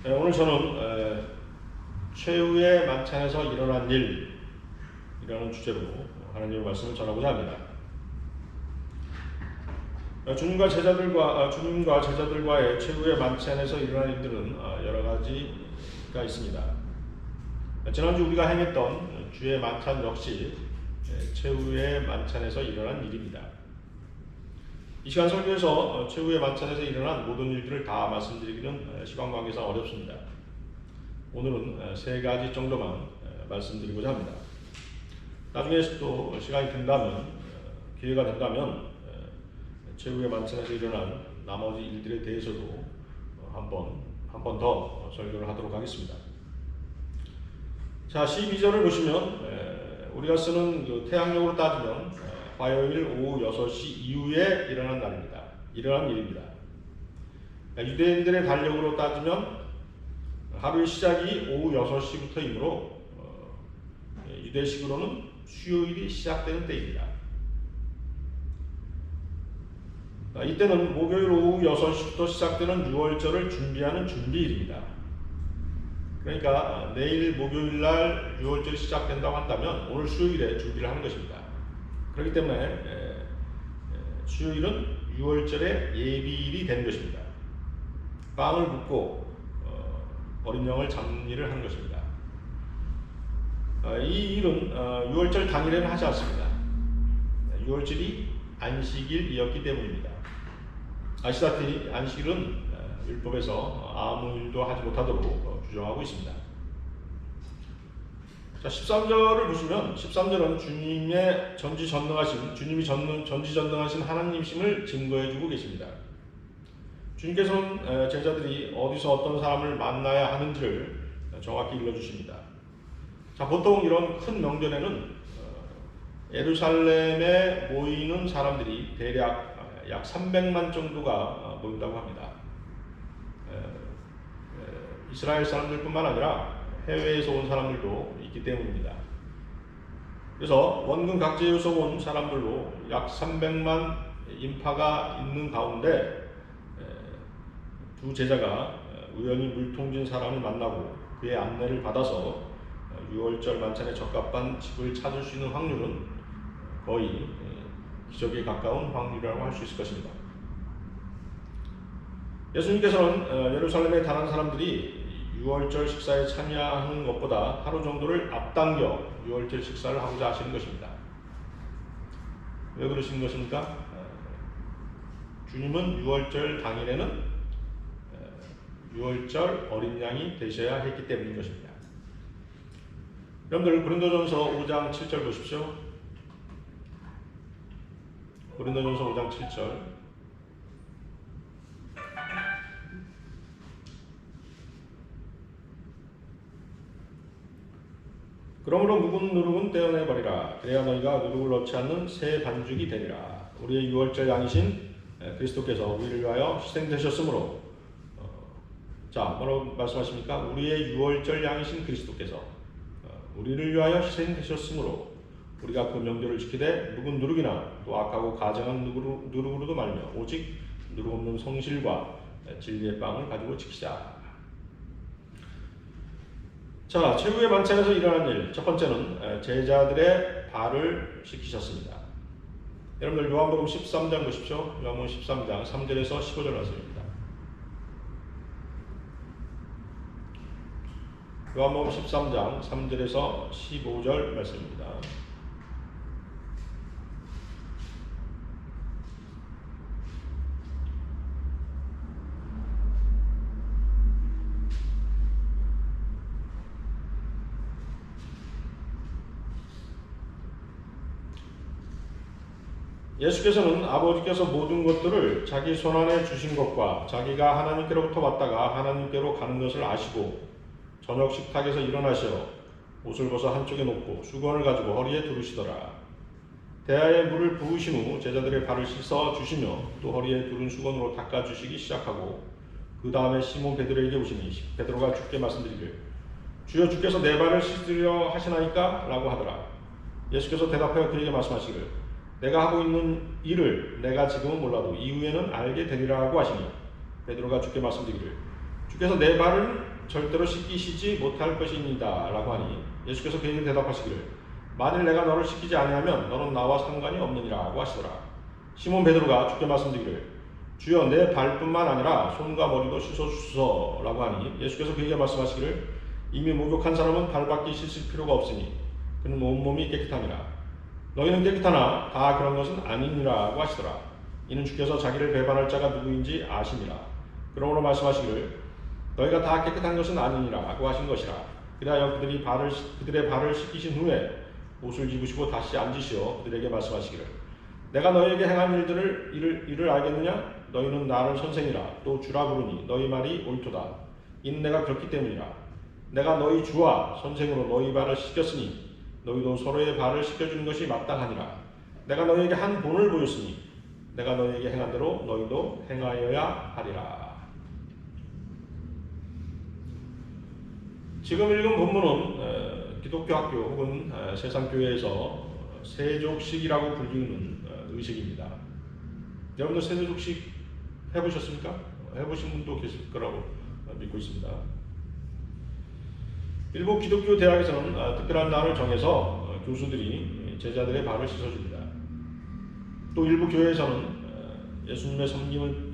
오늘 저는 최후의 만찬에서 일어난 일이라는 주제로 하나님의 말씀을 전하고자 합니다. 주님과 제자들과의 최후의 만찬에서 일어난 일들은 여러 가지가 있습니다. 지난주 우리가 행했던 주의 만찬 역시 최후의 만찬에서 일어난 일입니다. 이 시간 설교에서 최후의 만찬에서 일어난 모든 일들을 다 말씀드리기는 시간 관계상 어렵습니다. 오늘은 세 가지 정도만 말씀드리고자 합니다. 나중에 또 시간이 된다면, 기회가 된다면 최후의 만찬에서 일어난 나머지 일들에 대해서도 한 번 더 설교를 하도록 하겠습니다. 자, 12절을 보시면 우리가 쓰는 그 태양력으로 따지면 화요일 오후 6시 이후에 일어난 일입니다. 유대인들의 달력으로 따지면 하루의 시작이 오후 6시부터이므로 유대식으로는 수요일이 시작되는 때입니다. 이때는 목요일 오후 6시부터 시작되는 유월절을 준비하는 준비일입니다. 그러니까 내일 목요일날 유월절이 시작된다고 한다면 오늘 수요일에 준비를 하는 것입니다. 그렇기 때문에 수요일은 유월절의 예비일이 되는 것입니다. 빵을 굽고 어린 양을 잡는 일을 하는 것입니다. 이 일은 유월절 당일에는 하지 않습니다. 유월절이 안식일이었기 때문입니다. 아시다시피 안식일은 율법에서 아무 일도 하지 못하도록 규정하고 있습니다. 자, 13절을 보시면 13절은 주님이 전지전능하신 하나님이심을 증거해주고 계십니다. 주님께서는 제자들이 어디서 어떤 사람을 만나야 하는지를 정확히 일러주십니다. 자, 보통 이런 큰 명절에는 예루살렘에 모이는 사람들이 대략 약 300만 정도가 모인다고 합니다. 이스라엘 사람들뿐만 아니라 해외에서 온 사람들도 있기 때문입니다. 그래서 원근 각지에서 온 사람들로 약 300만 인파가 있는 가운데 두 제자가 우연히 물통진 사람을 만나고 그의 안내를 받아서 유월절 만찬에 적합한 집을 찾을 수 있는 확률은 거의 기적에 가까운 확률이라고 할 수 있을 것입니다. 예수님께서는 예루살렘에 다른 사람들이 유월절 식사에 참여하는 것보다 하루 정도를 앞당겨 유월절 식사를 하고자 하시는 것입니다. 왜 그러시는 것입니까? 주님은 유월절 당일에는 유월절 어린 양이 되셔야 했기 때문인 것입니다. 여러분들 고린도전서 5장 7절 보십시오. 고린도전서 5장 7절. 그러므로 묵은 누룩은 떼어내버리라. 그래야 너희가 누룩을 넣지 않는 새 반죽이 되리라. 우리의 유월절 양이신 그리스도께서 우리를 위하여 희생되셨으므로 자, 뭐라고 말씀하십니까? 우리의 유월절 양이신 그리스도께서 우리를 위하여 희생되셨으므로 우리가 그 명절을 지키되 묵은 누룩이나 또 악하고 가증한 누룩으로도 말며 오직 누룩 없는 성실과 진리의 빵을 가지고 지키자. 자, 최후의 만찬에서 일어난 일, 첫 번째는 제자들의 발을 씻기셨습니다. 여러분들 요한복음 13장 보십시오. 요한복음 13장 3절에서 15절 말씀입니다. 요한복음 13장 3절에서 15절 말씀입니다. 예수께서는 아버지께서 모든 것들을 자기 손안에 주신 것과 자기가 하나님께로부터 왔다가 하나님께로 가는 것을 아시고 저녁 식탁에서 일어나시어 옷을 벗어 한쪽에 놓고 수건을 가지고 허리에 두르시더라. 대야에 물을 부으신 후 제자들의 발을 씻어 주시며 또 허리에 두른 수건으로 닦아 주시기 시작하고 그 다음에 시몬 베드로에게 오시니 베드로가 주께 말씀드리길 주여 주께서 내 발을 씻으려 하시나이까? 라고 하더라. 예수께서 대답하여 그에게 말씀하시기를 내가 하고 있는 일을 내가 지금은 몰라도 이후에는 알게 되리라고 하시니 베드로가 주께 말씀드리기를 주께서 내 발은 절대로 씻기시지 못할 것입니다 라고 하니 예수께서 그에게 대답하시기를 만일 내가 너를 씻기지 아니하면 너는 나와 상관이 없느니라고 하시더라. 시몬 베드로가 주께 말씀드리기를 주여 내 발뿐만 아니라 손과 머리도 씻어주소서 라고 하니 예수께서 그에게 말씀하시기를 이미 목욕한 사람은 발밖에 씻을 필요가 없으니 그는 온몸이 깨끗함이라. 너희는 깨끗하나 다 그런 것은 아니니라고 하시더라. 이는 주께서 자기를 배반할 자가 누구인지 아심이라. 그러므로 말씀하시기를 너희가 다 깨끗한 것은 아니니라고 하신 것이라. 그리하여 그들의 발을 씻기신 후에 옷을 입으시고 다시 앉으시어 그들에게 말씀하시기를 내가 너희에게 행한 일을 알겠느냐? 너희는 나를 선생이라 또 주라 부르니 너희 말이 옳도다. 이는 내가 그렇기 때문이라. 내가 너희 주와 선생으로 너희 발을 씻겼으니 너희도 서로의 발을 씻겨주는 것이 마땅하니라. 내가 너희에게 한 본을 보였으니 내가 너희에게 행한 대로 너희도 행하여야 하리라. 지금 읽은 본문은 기독교 학교 혹은 세상교회에서 세족식이라고 불리는 의식입니다. 여러분들 세족식 해보셨습니까? 해보신 분도 계실 거라고 믿고 있습니다. 일부 기독교 대학에서는 특별한 날을 정해서 교수들이 제자들의 발을 씻어줍니다. 또 일부 교회에서는 예수님의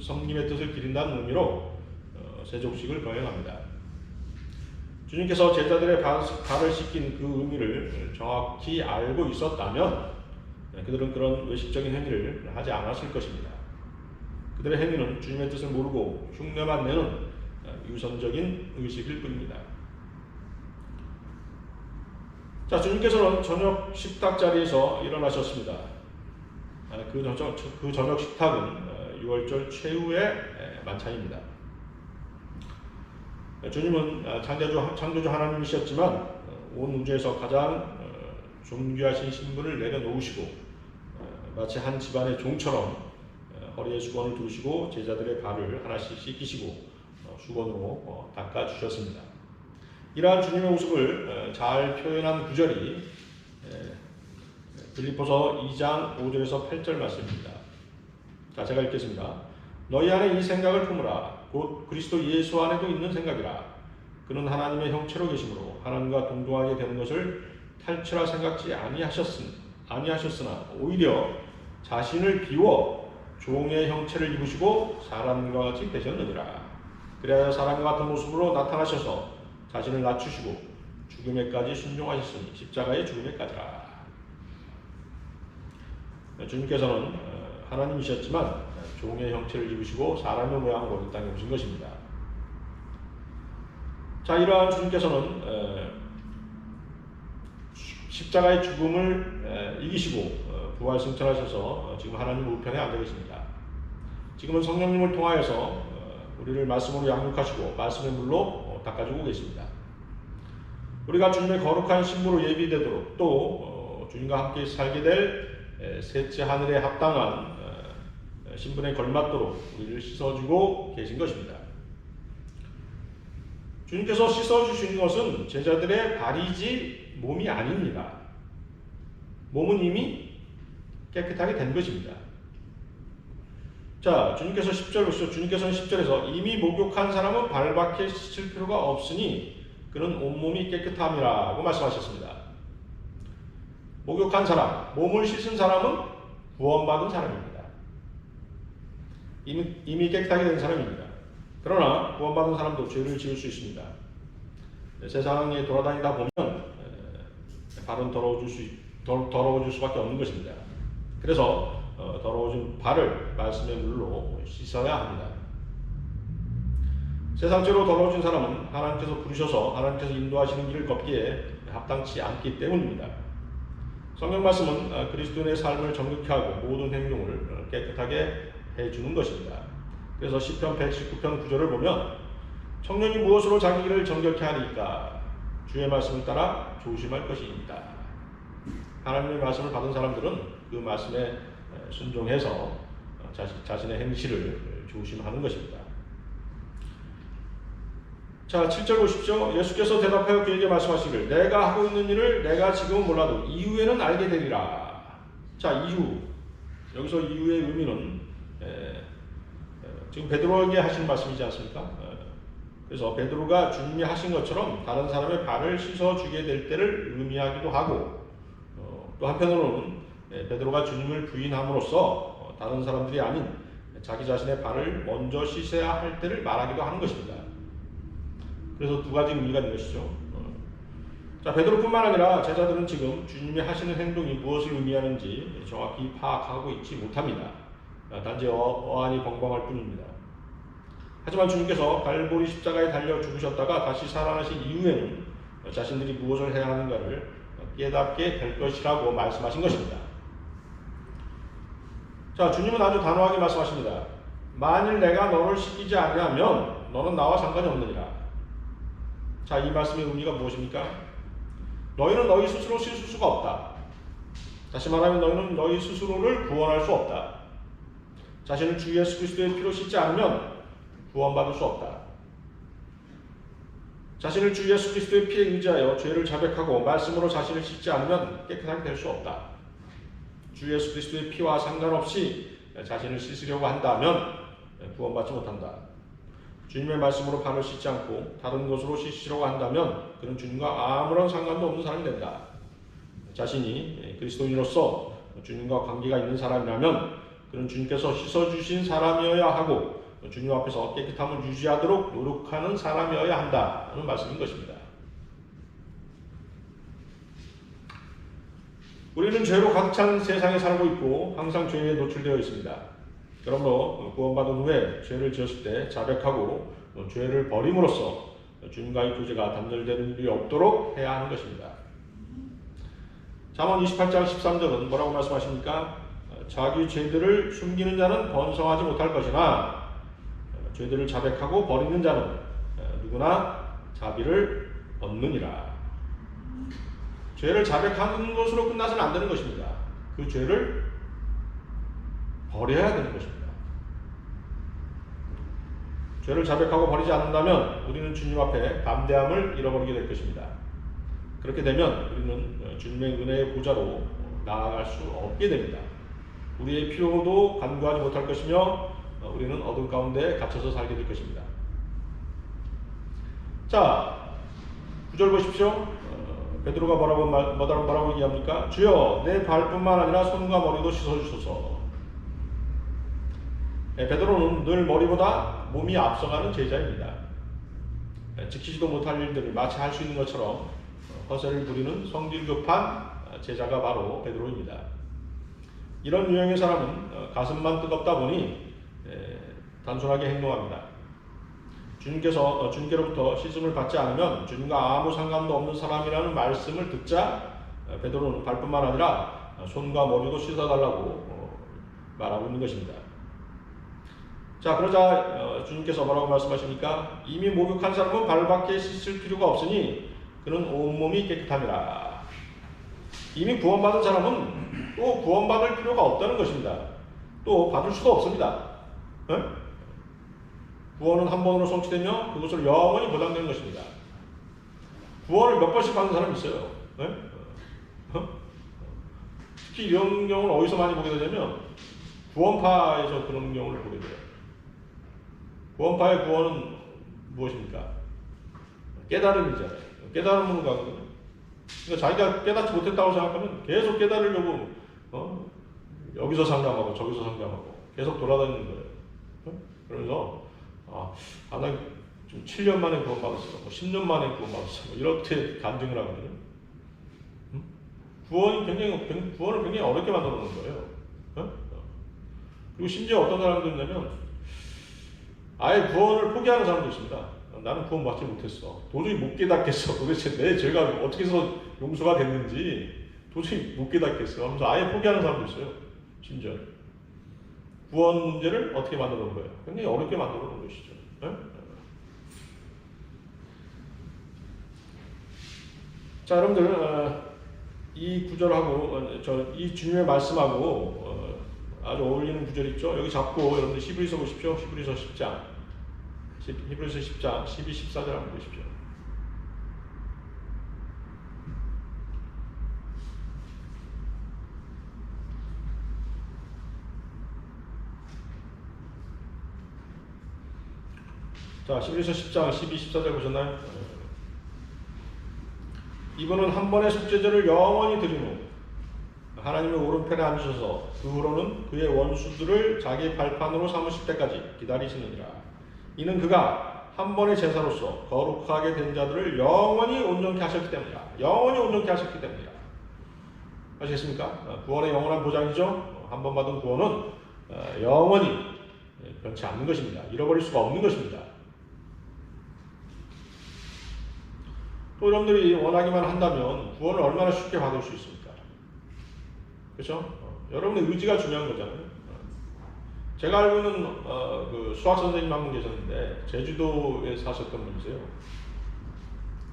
성님의 뜻을 기린다는 의미로 세족식을 거행합니다. 주님께서 제자들의 발을 씻긴 그 의미를 정확히 알고 있었다면 그들은 그런 외식적인 행위를 하지 않았을 것입니다. 그들의 행위는 주님의 뜻을 모르고 흉내만 내는 유선적인 의식일 뿐입니다. 자, 주님께서는 저녁 식탁 자리에서 일어나셨습니다. 그 저녁 식탁은 6월절 최후의 만찬입니다. 주님은 창조주 하나님이셨지만 온 우주에서 가장 존귀하신 신분을 내려놓으시고 마치 한 집안의 종처럼 허리에 수건을 두르시고 제자들의 발을 하나씩 씻기시고 수건으로 닦아주셨습니다. 이러한 주님의 모습을 잘 표현한 구절이 빌립보서 2장 5절에서 8절 말씀입니다. 자, 제가 읽겠습니다. 너희 안에 이 생각을 품으라. 곧 그리스도 예수 안에도 있는 생각이라. 그는 하나님의 형체로 계심으로 하나님과 동등하게 되는 것을 탈취라 생각지 아니하셨으나 오히려 자신을 비워 종의 형체를 입으시고 사람과 같이 되셨느니라. 그래야 사람과 같은 모습으로 나타나셔서 자신을 낮추시고 죽음에까지 순종하셨으니 십자가의 죽음에까지라. 주님께서는 하나님이셨지만 종의 형체를 입으시고 사람의 모양으로 이 땅에 오신 것입니다. 자, 이러한 주님께서는 십자가의 죽음을 이기시고 부활 승천하셔서 지금 하나님 우편에 앉아 계십니다. 지금은 성령님을 통하여서 우리를 말씀으로 양육하시고 말씀의 물로 닦아주고 계십니다. 우리가 주님의 거룩한 신부로 예비되도록 또 주님과 함께 살게 될 셋째 하늘에 합당한 신분에 걸맞도록 우리를 씻어주고 계신 것입니다. 주님께서 씻어주시는 것은 제자들의 발이지 몸이 아닙니다. 몸은 이미 깨끗하게 된 것입니다. 자, 주님께서는 10절에서 이미 목욕한 사람은 발밖에 씻을 필요가 없으니 그는 온몸이 깨끗함이라고 말씀하셨습니다. 목욕한 사람, 몸을 씻은 사람은 구원받은 사람입니다. 이미 깨끗하게 된 사람입니다. 그러나 구원받은 사람도 죄를 지을 수 있습니다. 세상에 돌아다니다 보면 발은 더러워질 수밖에 없는 것입니다. 그래서 더러워진 발을 말씀의 물로 씻어야 합니다. 세상죄로 더러워진 사람은 하나님께서 부르셔서 하나님께서 인도하시는 길을 걷기에 합당치 않기 때문입니다. 성경 말씀은 그리스도인의 삶을 정직케 하고 모든 행동을 깨끗하게 해주는 것입니다. 그래서 시편 119편 9절을 보면 청년이 무엇으로 자기 길을 정결케 하리까 주의 말씀을 따라 조심할 것이니까. 하나님의 말씀을 받은 사람들은 그 말씀에 순종해서 자신의 행실을 조심하는 것입니다. 자, 7절 보십시오. 예수께서 대답하여 그에게 말씀하시기를 내가 하고 있는 일을 내가 지금은 몰라도 이후에는 알게 되리라. 자, 이후. 여기서 이후의 의미는 지금 베드로에게 하시는 말씀이지 않습니까? 그래서 베드로가 주님이 하신 것처럼 다른 사람의 발을 씻어주게 될 때를 의미하기도 하고, 또 한편으로는 베드로가 주님을 부인함으로써 다른 사람들이 아닌 자기 자신의 발을 먼저 씻어야 할 때를 말하기도 하는 것입니다. 그래서 두 가지 의미가 있는 것이죠. 자, 베드로뿐만 아니라 제자들은 지금 주님이 하시는 행동이 무엇을 의미하는지 정확히 파악하고 있지 못합니다. 단지 어안이 벙벙할 뿐입니다. 하지만 주님께서 갈보리 십자가에 달려 죽으셨다가 다시 살아나신 이후에는 자신들이 무엇을 해야 하는가를 깨닫게 될 것이라고 말씀하신 것입니다. 자, 주님은 아주 단호하게 말씀하십니다. 만일 내가 너를 씻기지 아니하면 너는 나와 상관이 없느니라. 자, 이 말씀의 의미가 무엇입니까? 너희는 너희 스스로 씻을 수가 없다. 다시 말하면 너희는 너희 스스로를 구원할 수 없다. 자신을 주 예수 그리스도의 피로 씻지 않으면 구원받을 수 없다. 자신을 주 예수 그리스도의 피에 의지하여 죄를 자백하고 말씀으로 자신을 씻지 않으면 깨끗하게 될 수 없다. 주 예수 그리스도의 피와 상관없이 자신을 씻으려고 한다면 구원받지 못한다. 주님의 말씀으로 발을 씻지 않고 다른 것으로 씻으려고 한다면 그는 주님과 아무런 상관도 없는 사람이 된다. 자신이 그리스도인으로서 주님과 관계가 있는 사람이라면 그는 주님께서 씻어주신 사람이어야 하고 주님 앞에서 깨끗함을 유지하도록 노력하는 사람이어야 한다는 말씀인 것입니다. 우리는 죄로 가득 찬 세상에 살고 있고 항상 죄에 노출되어 있습니다. 그러므로 구원받은 후에 죄를 지었을 때 자백하고 죄를 버림으로써 주님과의 교제가 단절되는 일이 없도록 해야 하는 것입니다. 잠언 28장 13절은 뭐라고 말씀하십니까? 자기 죄들을 숨기는 자는 번성하지 못할 것이나 죄들을 자백하고 버리는 자는 누구나 자비를 얻느니라. 죄를 자백하는 것으로 끝나서는 안 되는 것입니다. 그 죄를 버려야 되는 것입니다. 죄를 자백하고 버리지 않는다면 우리는 주님 앞에 담대함을 잃어버리게 될 것입니다. 그렇게 되면 우리는 주님의 은혜의 보좌로 나아갈 수 없게 됩니다. 우리의 필요도 간구하지 못할 것이며 우리는 어둠 가운데 갇혀서 살게 될 것입니다. 자, 9절 보십시오. 베드로가 뭐라고 얘기합니까? 주여, 내 발뿐만 아니라 손과 머리도 씻어주소서. 베드로는 늘 머리보다 몸이 앞서가는 제자입니다. 지키지도 못할 일들을 마치 할 수 있는 것처럼 허세를 부리는 성질 급한 제자가 바로 베드로입니다. 이런 유형의 사람은 가슴만 뜨겁다 보니 단순하게 행동합니다. 주님께로부터 씻음을 받지 않으면 주님과 아무 상관도 없는 사람이라는 말씀을 듣자 베드로는 발뿐만 아니라 손과 머리도 씻어달라고 말하고 있는 것입니다. 자, 그러자 주님께서 뭐라고 말씀하십니까? 이미 목욕한 사람은 발밖에 씻을 필요가 없으니 그는 온몸이 깨끗함이라. 이미 구원받은 사람은 또 구원받을 필요가 없다는 것입니다. 또 받을 수도 없습니다. 네? 구원은 한 번으로 성취되며 그것을 영원히 보장되는 것입니다. 구원을 몇 번씩 받는 사람이 있어요. 네? 특히 이런 경우는 어디서 많이 보게 되냐면 구원파에서 그런 경우를 보게 돼요. 구원파의 구원은 무엇입니까? 깨달음이잖아요. 깨달음으로 가거든요. 그러니까 자기가 깨닫지 못했다고 생각하면 계속 깨달으려고 여기서 상담하고 저기서 상담하고 계속 돌아다니는 거예요. 그러면서 나 좀 7년 만에 구원받았어, 10년 만에 구원받았어, 이렇게 간증을 하거든요. 구원을 굉장히 어렵게 만들어 놓은 거예요. 그리고 심지어 어떤 사람도 있냐면 아예 구원을 포기하는 사람도 있습니다. 나는 구원 받지 못했어. 도저히 못 깨닫겠어. 도대체 내 죄가 어떻게 해서 용서가 됐는지 도저히 못 깨닫겠어 하면서 아예 포기하는 사람도 있어요. 심지어 구원 문제를 어떻게 만들어 놓은 거예요? 굉장히 어렵게 만들어 놓은 것이죠. 네? 자, 여러분들 이 구절하고 이 주님의 말씀하고 아주 어울리는 구절 있죠? 여기 잡고 여러분들 히브리서 보십시오. 히브리서 10장 12, 14절 한번 보십시오. 자, 히브리서 10장 12, 14절 보셨나요? 이분은 한 번의 속죄제를 영원히 드린 후 하나님의 오른편에 앉으셔서 그 후로는 그의 원수들을 자기 발판으로 삼으실 때까지 기다리시느니라. 이는 그가 한 번의 제사로서 거룩하게 된 자들을 영원히 온전케 하셨기 때문이라. 영원히 온전케 하셨기 때문이라. 아시겠습니까? 구원의 영원한 보장이죠. 한 번 받은 구원은 영원히 변치 않는 것입니다. 잃어버릴 수가 없는 것입니다. 또 여러분들이 원하기만 한다면 구원을 얼마나 쉽게 받을 수 있습니까? 그렇죠? 여러분의 의지가 중요한 거잖아요. 제가 알고 있는 그 수학 선생님 한 분 계셨는데 제주도에 사셨던 분이세요.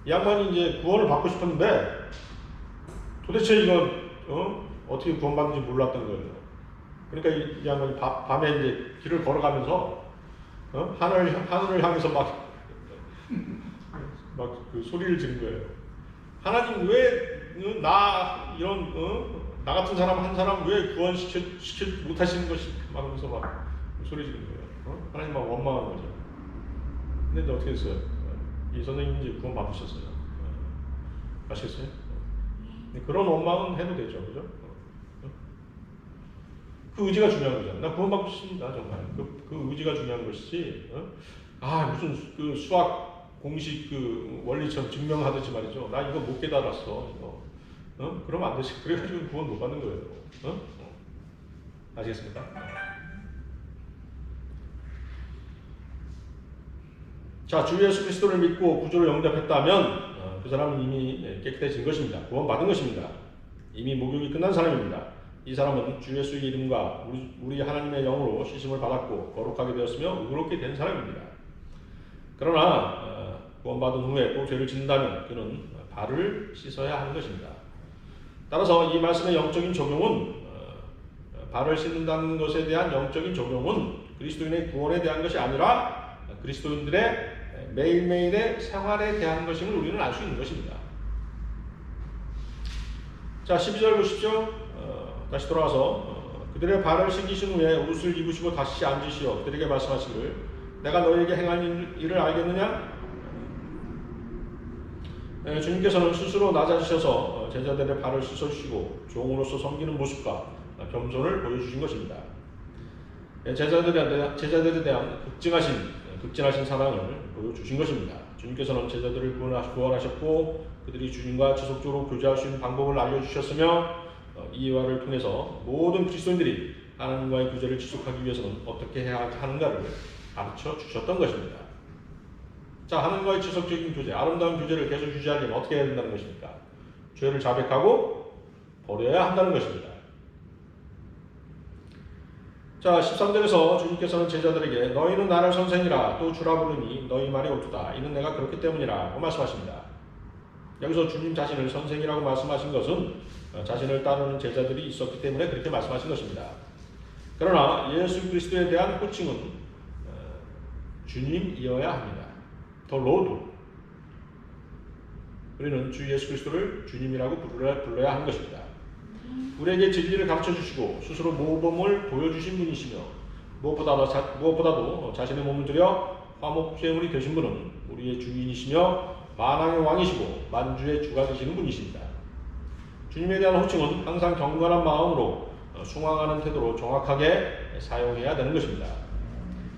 이 양반이 이제 구원을 받고 싶었는데 도대체 이건 어떻게 구원받는지 몰랐던 거예요. 그러니까 이 양반이 밤에 이제 길을 걸어가면서 하늘을 향해서 막 그 소리를 지른 거예요. 하나님 왜 나 같은 사람 한 사람 왜 구원시켜 못하시는 것이 막 하면서 막 소리 지른 거예요. 하나님 막 원망한 거죠. 근데 이제 어떻게 했어요? 이 선생님이 이제 구원 받으셨어요. 아시겠어요? 그런 원망은 해도 되죠, 그죠? 그 의지가 중요한 거잖아요. 나 구원 받고 싶습니다, 정말. 그 의지가 중요한 것이지. 무슨 그 수학 공식 그 원리처럼 증명하듯이 말이죠. 나 이거 못 깨달았어. 이거. 그러면 안 되지. 그래가지고 구원 못 받는 거예요. 아시겠습니까? 자, 주 예수 그리스도를 믿고 구주로 영접했다면 그 사람은 이미 깨끗해진 것입니다. 구원 받은 것입니다. 이미 목욕이 끝난 사람입니다. 이 사람은 주 예수의 이름과 우리 하나님의 영으로 씻음을 받았고 거룩하게 되었으며 의롭게 된 사람입니다. 그러나 구원받은 후에 또 죄를 짓는다면 그는 발을 씻어야 하는 것입니다. 따라서 이 말씀의 영적인 적용은 발을 씻는다는 것에 대한 영적인 적용은 그리스도인의 구원에 대한 것이 아니라 그리스도인들의 매일매일의 생활에 대한 것임을 우리는 알 수 있는 것입니다. 자, 12절 보십시오. 다시 돌아와서 그들의 발을 씻기신 후에 옷을 입으시고 다시 앉으시어 그들에게 말씀하시기를 내가 너희에게 행할 일을 알겠느냐? 주님께서는 스스로 낮아지셔서 제자들의 발을 씻어주시고 종으로서 섬기는 모습과 겸손을 보여주신 것입니다. 제자들에 대한 극진하신 사랑을 보여주신 것입니다. 주님께서는 제자들을 구원하셨고 그들이 주님과 지속적으로 교제할 수 있는 방법을 알려주셨으며 이 예화를 통해서 모든 그리스도인들이 하나님과의 교제를 지속하기 위해서는 어떻게 해야 하는가를 가르쳐 주셨던 것입니다. 자, 하나님과의 지속적인 교제, 아름다운 교제를 계속 유지하려면 어떻게 해야 된다는 것입니까? 죄를 자백하고 버려야 한다는 것입니다. 자, 13절에서 주님께서는 제자들에게 너희는 나를 선생이라 또 주라 부르니 너희 말이 옳도다. 이는 내가 그렇기 때문이라고 말씀하십니다. 여기서 주님 자신을 선생이라고 말씀하신 것은 자신을 따르는 제자들이 있었기 때문에 그렇게 말씀하신 것입니다. 그러나 예수 그리스도에 대한 호칭은 주님이어야 합니다. 더 로드. 우리는 주 예수 그리스도를 주님이라고 불러야 하는 것입니다. 우리에게 진리를 가르쳐 주시고 스스로 모범을 보여주신 분이시며 무엇보다도 자신의 몸을 들여 화목제물이 되신 분은 우리의 주인이시며 만왕의 왕이시고 만주의 주가 되시는 분이십니다. 주님에 대한 호칭은 항상 경건한 마음으로 숭앙하는 태도로 정확하게 사용해야 되는 것입니다.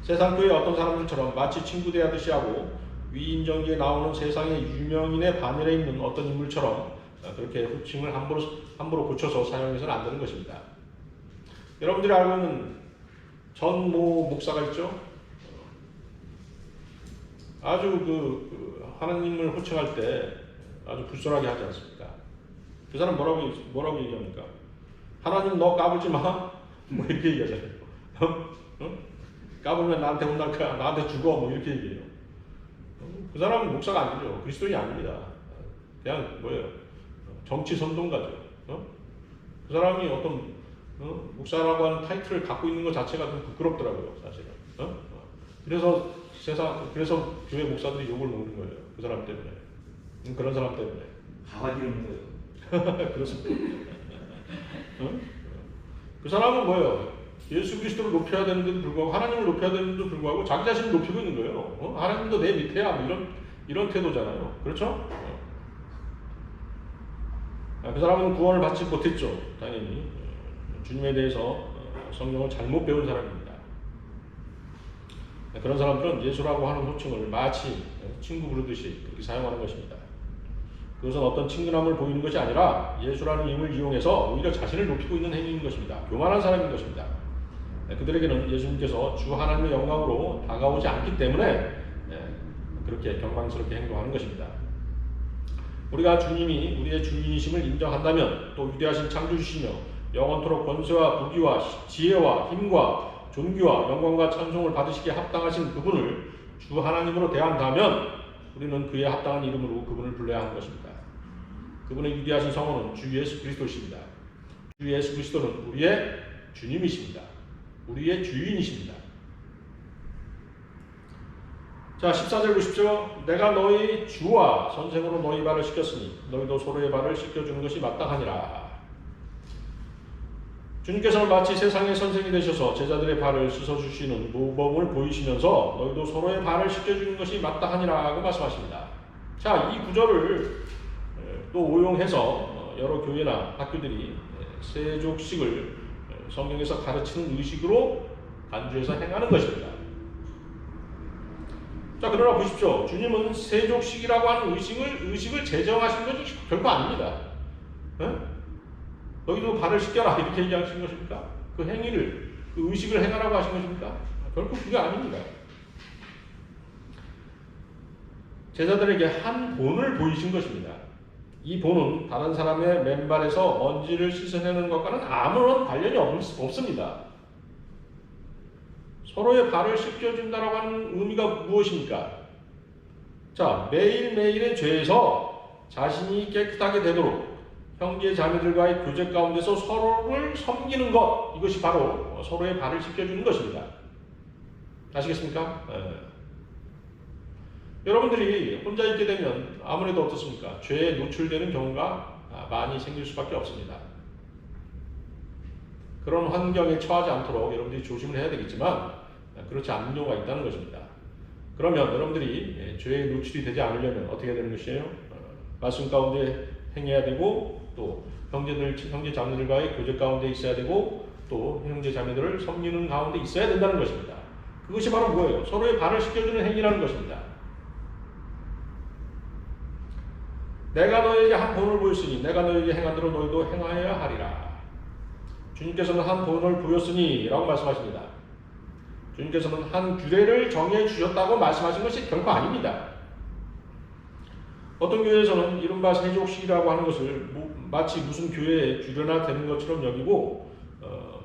세상 교회 어떤 사람들처럼 마치 친구 대하듯이 하고 위인전기에 나오는 세상의 유명인의 반열에 있는 어떤 인물처럼 그렇게 호칭을 함부로 고쳐서 사용해서는 안 되는 것입니다. 여러분들이 알고 있는 전모 목사가 있죠? 아주 하나님을 호칭할 때 아주 불손하게 하지 않습니까? 그 사람 뭐라고 얘기합니까? 하나님 너 까불지 마. 뭐 이렇게 얘기하잖아요. 까불면 나한테 혼날 거야. 나한테 죽어. 뭐 이렇게 얘기해요. 그 사람은 목사가 아니죠. 그리스도인이 아닙니다. 그냥 정치 선동가죠. 그 사람이 어떤 목사라고 하는 타이틀을 갖고 있는 것 자체가 좀 부끄럽더라고요, 사실은. 그래서 교회 목사들이 욕을 먹는 거예요. 그 사람 때문에. 그런 사람 때문에. 가가지는 거예요. 그렇습니다. 그 사람은 뭐예요? 예수 그리스도를 높여야 되는데도 불구하고, 하나님을 높여야 되는데도 불구하고 자기 자신을 높이고 있는 거예요. 하나님도 내 밑에야, 뭐 이런 태도잖아요. 그렇죠? 그 사람은 구원을 받지 못했죠. 당연히 주님에 대해서 성경을 잘못 배운 사람입니다. 그런 사람들은 예수라고 하는 호칭을 마치 친구 부르듯이 그렇게 사용하는 것입니다. 그것은 어떤 친근함을 보이는 것이 아니라 예수라는 이름을 이용해서 오히려 자신을 높이고 있는 행위인 것입니다. 교만한 사람인 것입니다. 그들에게는 예수님께서 주 하나님의 영광으로 다가오지 않기 때문에 그렇게 경망스럽게 행동하는 것입니다. 우리가 주님이 우리의 주인이심을 인정한다면, 또 위대하신 창조주시며 영원토록 권세와 부귀와 지혜와 힘과 존귀와 영광과 찬송을 받으시기에 합당하신 그분을 주 하나님으로 대한다면 우리는 그에 합당한 이름으로 그분을 불러야 하는 것입니다. 그분의 위대하신 성호는 주 예수 그리스도십니다. 주 예수 그리스도는 우리의 주님이십니다. 우리의 주인이십니다. 자, 14절 보십시오. 내가 너희 주와 선생으로 너희 발을 씻겼으니 너희도 서로의 발을 씻겨주는 것이 마땅하니라. 주님께서는 마치 세상의 선생이 되셔서 제자들의 발을 씻어주시는 모범을 보이시면서 너희도 서로의 발을 씻겨주는 것이 마땅하니라고 말씀하십니다. 자, 이 구절을 또 오용해서 여러 교회나 학교들이 세족식을 성경에서 가르치는 의식으로 간주해서 행하는 것입니다. 자, 그러나 보십시오. 주님은 세족식이라고 하는 의식을 제정하신 것이 결코 아닙니다. 너희도 발을 씻겨라 이렇게 얘기하신 것입니까? 그 행위를, 그 의식을 행하라고 하신 것입니까? 결코 그게 아닙니다. 제자들에게 한 본을 보이신 것입니다. 이 본은 다른 사람의 맨발에서 먼지를 씻어내는 것과는 아무런 관련이 없습니다. 서로의 발을 씻겨준다라고 하는 의미가 무엇입니까? 자, 매일매일의 죄에서 자신이 깨끗하게 되도록 형제 자매들과의 교제 가운데서 서로를 섬기는 것, 이것이 바로 서로의 발을 씻겨주는 것입니다. 아시겠습니까? 여러분들이 혼자 있게 되면 아무래도 어떻습니까? 죄에 노출되는 경우가 많이 생길 수밖에 없습니다. 그런 환경에 처하지 않도록 여러분들이 조심을 해야 되겠지만 그렇지 않는 경우가 있다는 것입니다. 그러면 여러분들이 죄에 노출이 되지 않으려면 어떻게 되는 것이에요? 말씀 가운데 행해야 되고, 또 형제 자매들과의 교제 가운데 있어야 되고, 또 형제 자매들을 섬기는 가운데 있어야 된다는 것입니다. 그것이 바로 뭐예요? 서로의 발을 씻겨주는 행위라는 것입니다. 내가 너에게 한 본을 보였으니 내가 너에게 행한 대로 너희도 행하여야 하리라. 주님께서는 한 본을 보였으니 라고 말씀하십니다. 주님께서는 한 규례를 정해 주셨다고 말씀하신 것이 결코 아닙니다. 어떤 교회에서는 이른바 세족식이라고 하는 것을 마치 무슨 교회의 규례나 되는 것처럼 여기고,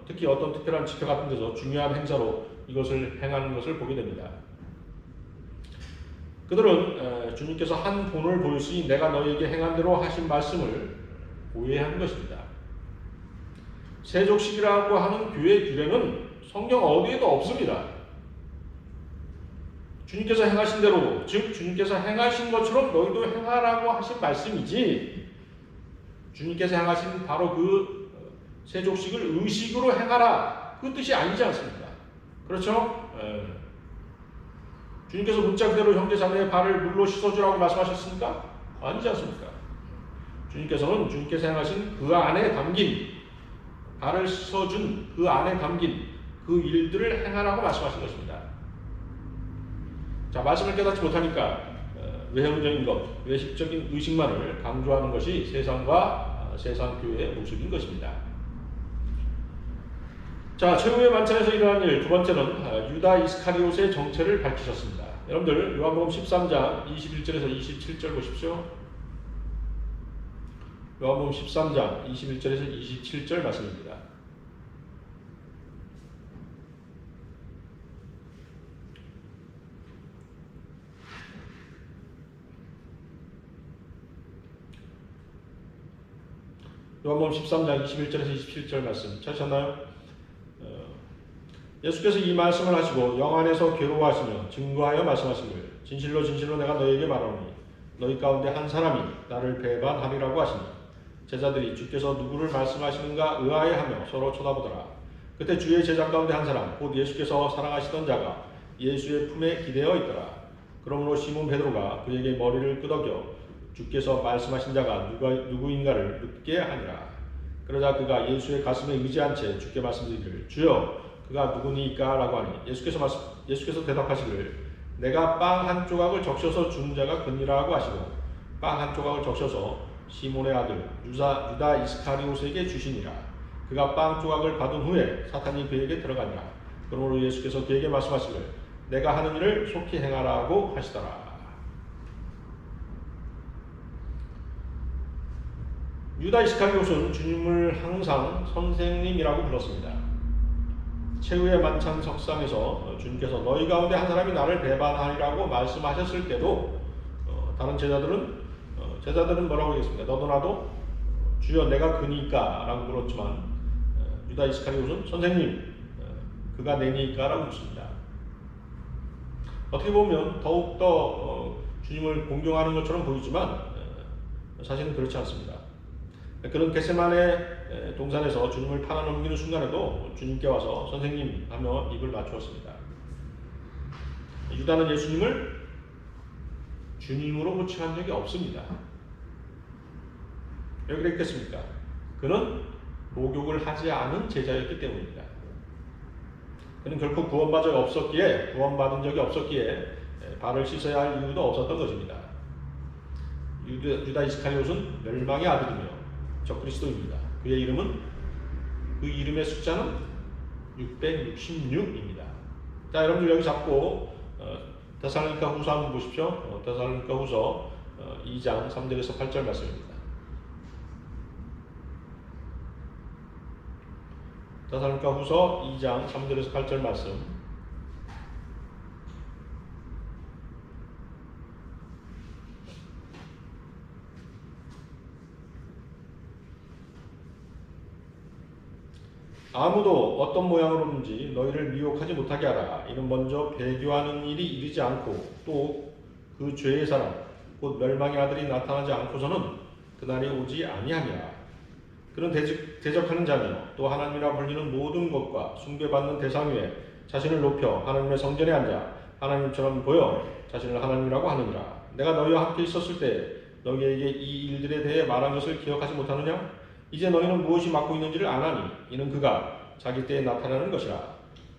특히 어떤 특별한 집회 같은 데서 중요한 행사로 이것을 행하는 것을 보게 됩니다. 그들은 주님께서 한 본을 보였으니 내가 너희에게 행한 대로 하신 말씀을 오해한 것입니다. 세족식이라고 하는 교회 규례는 성경 어디에도 없습니다. 주님께서 행하신 대로, 즉 주님께서 행하신 것처럼 너희도 행하라고 하신 말씀이지, 주님께서 행하신 바로 그 세족식을 의식으로 행하라, 그 뜻이 아니지 않습니까? 그렇죠? 주님께서 문짝대로 형제 자매의 발을 물로 씻어주라고 말씀하셨습니까? 아니지 않습니까? 주님께서는 주님께서 행하신 그 안에 담긴, 발을 씻어준 그 안에 담긴 그 일들을 행하라고 말씀하신 것입니다. 자, 말씀을 깨닫지 못하니까 외형적인 것, 외식적인 의식만을 강조하는 것이 세상과 세상 교회의 모습인 것입니다. 자, 최후의 만찬에서 일어난 일, 두 번째는 유다 이스카리옷의 정체를 밝히셨습니다. 여러분들 요한복음 13장 21절에서 27절 보십시오. 요한복음 13장 21절에서 27절 말씀입니다. 요한복음 13장 21절에서 27절 말씀 찾으셨나요? 예수께서 이 말씀을 하시고 영 안에서 괴로워하시며 증거하여 말씀하시길 진실로 진실로 내가 너희에게 말하노니 너희 가운데 한 사람이 나를 배반하리라고 하시니 제자들이 주께서 누구를 말씀하시는가 의아해하며 서로 쳐다보더라. 그때 주의 제자 가운데 한 사람 곧 예수께서 사랑하시던 자가 예수의 품에 기대어 있더라. 그러므로 시몬 베드로가 그에게 머리를 끄덕여 주께서 말씀하신 자가 누구인가를 묻게 하니라. 그러자 그가 예수의 가슴에 의지한 채 주께 말씀드리기를 주여 그가 누구니까? 라고 하니 예수께서 대답하시기를 내가 빵 한 조각을 적셔서 주는 자가 그니라고 하시고 빵 한 조각을 적셔서 시몬의 아들 유다 이스카리옷에게 주시니라. 그가 빵 조각을 받은 후에 사탄이 그에게 들어가니라. 그러므로 예수께서 그에게 말씀하시기를 내가 하는 일을 속히 행하라고 하시더라. 유다 이스카리옷은 주님을 항상 선생님이라고 불렀습니다. 최후의 만찬 석상에서 주님께서 너희 가운데 한 사람이 나를 배반하리라고 말씀하셨을 때도 다른 제자들은 뭐라고 하겠습니까? 너도 나도 주여 내가 그니까 라고 물었지만 유다 이스카리옷은 선생님 그가 내니까 라고 묻습니다. 어떻게 보면 더욱더 주님을 공경하는 것처럼 보이지만 사실은 그렇지 않습니다. 그런 겟세마네 동산에서 주님을 팔아 넘기는 순간에도 주님께 와서 선생님 하며 입을 맞추었습니다. 유다는 예수님을 주님으로 호칭한 적이 없습니다. 왜 그랬겠습니까? 그는 목욕을 하지 않은 제자였기 때문입니다. 그는 결코 구원받은 적이 없었기에 발을 씻어야 할 이유도 없었던 것입니다. 유다 이스카리옷은 멸망의 아들이며 적그리스도입니다. 그 이름의 숫자는 666입니다. 자, 여러분들 여기 잡고 데살로니가 후서 한번 보십시오. 데살로니가 후서 2장 3절에서 8절 말씀입니다. 데살로니가 후서 2장 3절에서 8절 말씀. 아무도 어떤 모양으로든지 너희를 미혹하지 못하게 하라. 이는 먼저 배교하는 일이 이르지 않고 또 그 죄의 사람 곧 멸망의 아들이 나타나지 않고서는 그날이 오지 아니하니라. 그는 대적하는 자며 또 하나님이라 불리는 모든 것과 숭배받는 대상 위에 자신을 높여 하나님의 성전에 앉아 하나님처럼 보여 자신을 하나님이라고 하느니라. 내가 너희와 함께 있었을 때 너희에게 이 일들에 대해 말한 것을 기억하지 못하느냐? 이제 너희는 무엇이 맡고 있는지를 아나니 이는 그가 자기 때에 나타나는 것이라.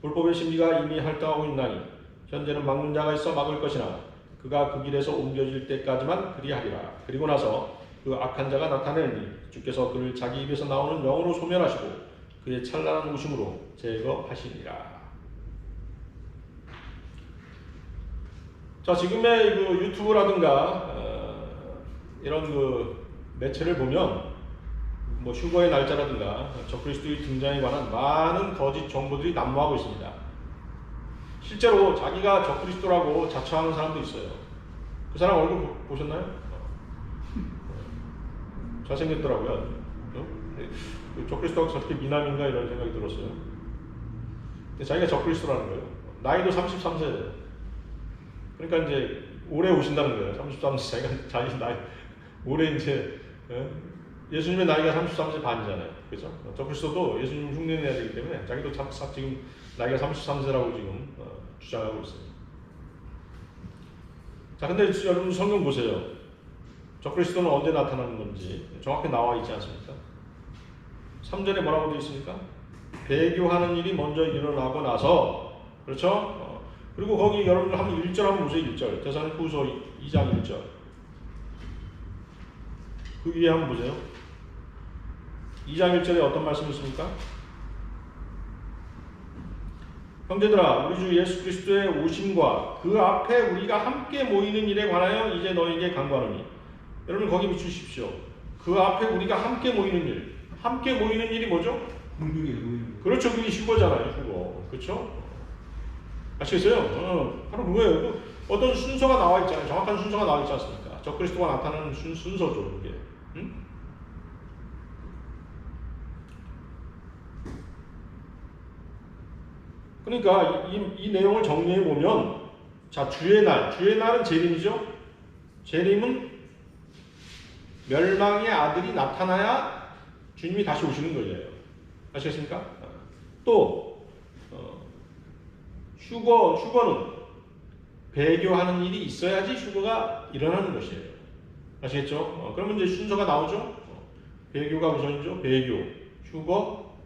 불법의 신비가 이미 활동하고 있나니 현재는 막는 자가 있어 막을 것이나 그가 그 길에서 옮겨질 때까지만 그리하리라. 그리고 나서 그 악한 자가 나타내니 주께서 그를 자기 입에서 나오는 영으로 소멸하시고 그의 찬란한 우심으로 제거하시니라. 자, 지금의 그 유튜브라든가 이런 그 매체를 보면 뭐 휴거의 날짜라든가 적그리스도의 등장에 관한 많은 거짓 정보들이 난무하고 있습니다. 실제로 자기가 적그리스도라고 자처하는 사람도 있어요. 그 사람 얼굴 보셨나요? 잘생겼더라고요. 적그리스도가 저렇게 미남인가 이런 생각이 들었어요. 근데 자기가 적그리스도라는 거예요. 나이도 33세예요. 그러니까 이제 올해 오신다는 거예요. 33세 자기 나이 올해 이제 예수님의 나이가 33세 반이잖아요. 그죠? 적그리스도도 예수님 흉내내야 되기 때문에 자기도 지금 나이가 33세라고 지금 주장하고 있어요. 자, 근데 여러분 성경 보세요. 적그리스도는 언제 나타나는 건지 정확히 나와 있지 않습니까? 3절에 뭐라고 되어 있습니까? 배교하는 일이 먼저 일어나고 나서, 그렇죠? 그리고 거기 여러분들 한번 1절 한번 보세요. 1절 데살로니가 후서 2장 1절 그 위에 한번 보세요. 2장 1절에 어떤 말씀이 있습니까? 형제들아 우리 주 예수 그리스도의 오심과 그 앞에 우리가 함께 모이는 일에 관하여 이제 너희에게 간구하노니. 여러분 거기 비추십시오. 그 앞에 우리가 함께 모이는 일. 함께 모이는 일이 뭐죠? 공동에 모이는 거. 그렇죠. 그게 휴거잖아요. 휴거. 그렇죠? 아시겠어요? 바로 그거예요. 어떤 순서가 나와 있잖아요. 정확한 순서가 나와 있지 않습니까? 적그리스도가 나타나는 순서죠. 그게. 응? 그러니까 이 내용을 정리해 보면, 자, 주의 날은 재림이죠. 재림은 멸망의 아들이 나타나야 주님이 다시 오시는 거예요. 아시겠습니까? 또 휴거는 배교하는 일이 있어야지 휴거가 일어나는 것이에요. 아시겠죠? 그러면 이제 순서가 나오죠. 배교가 우선이죠. 배교, 휴거,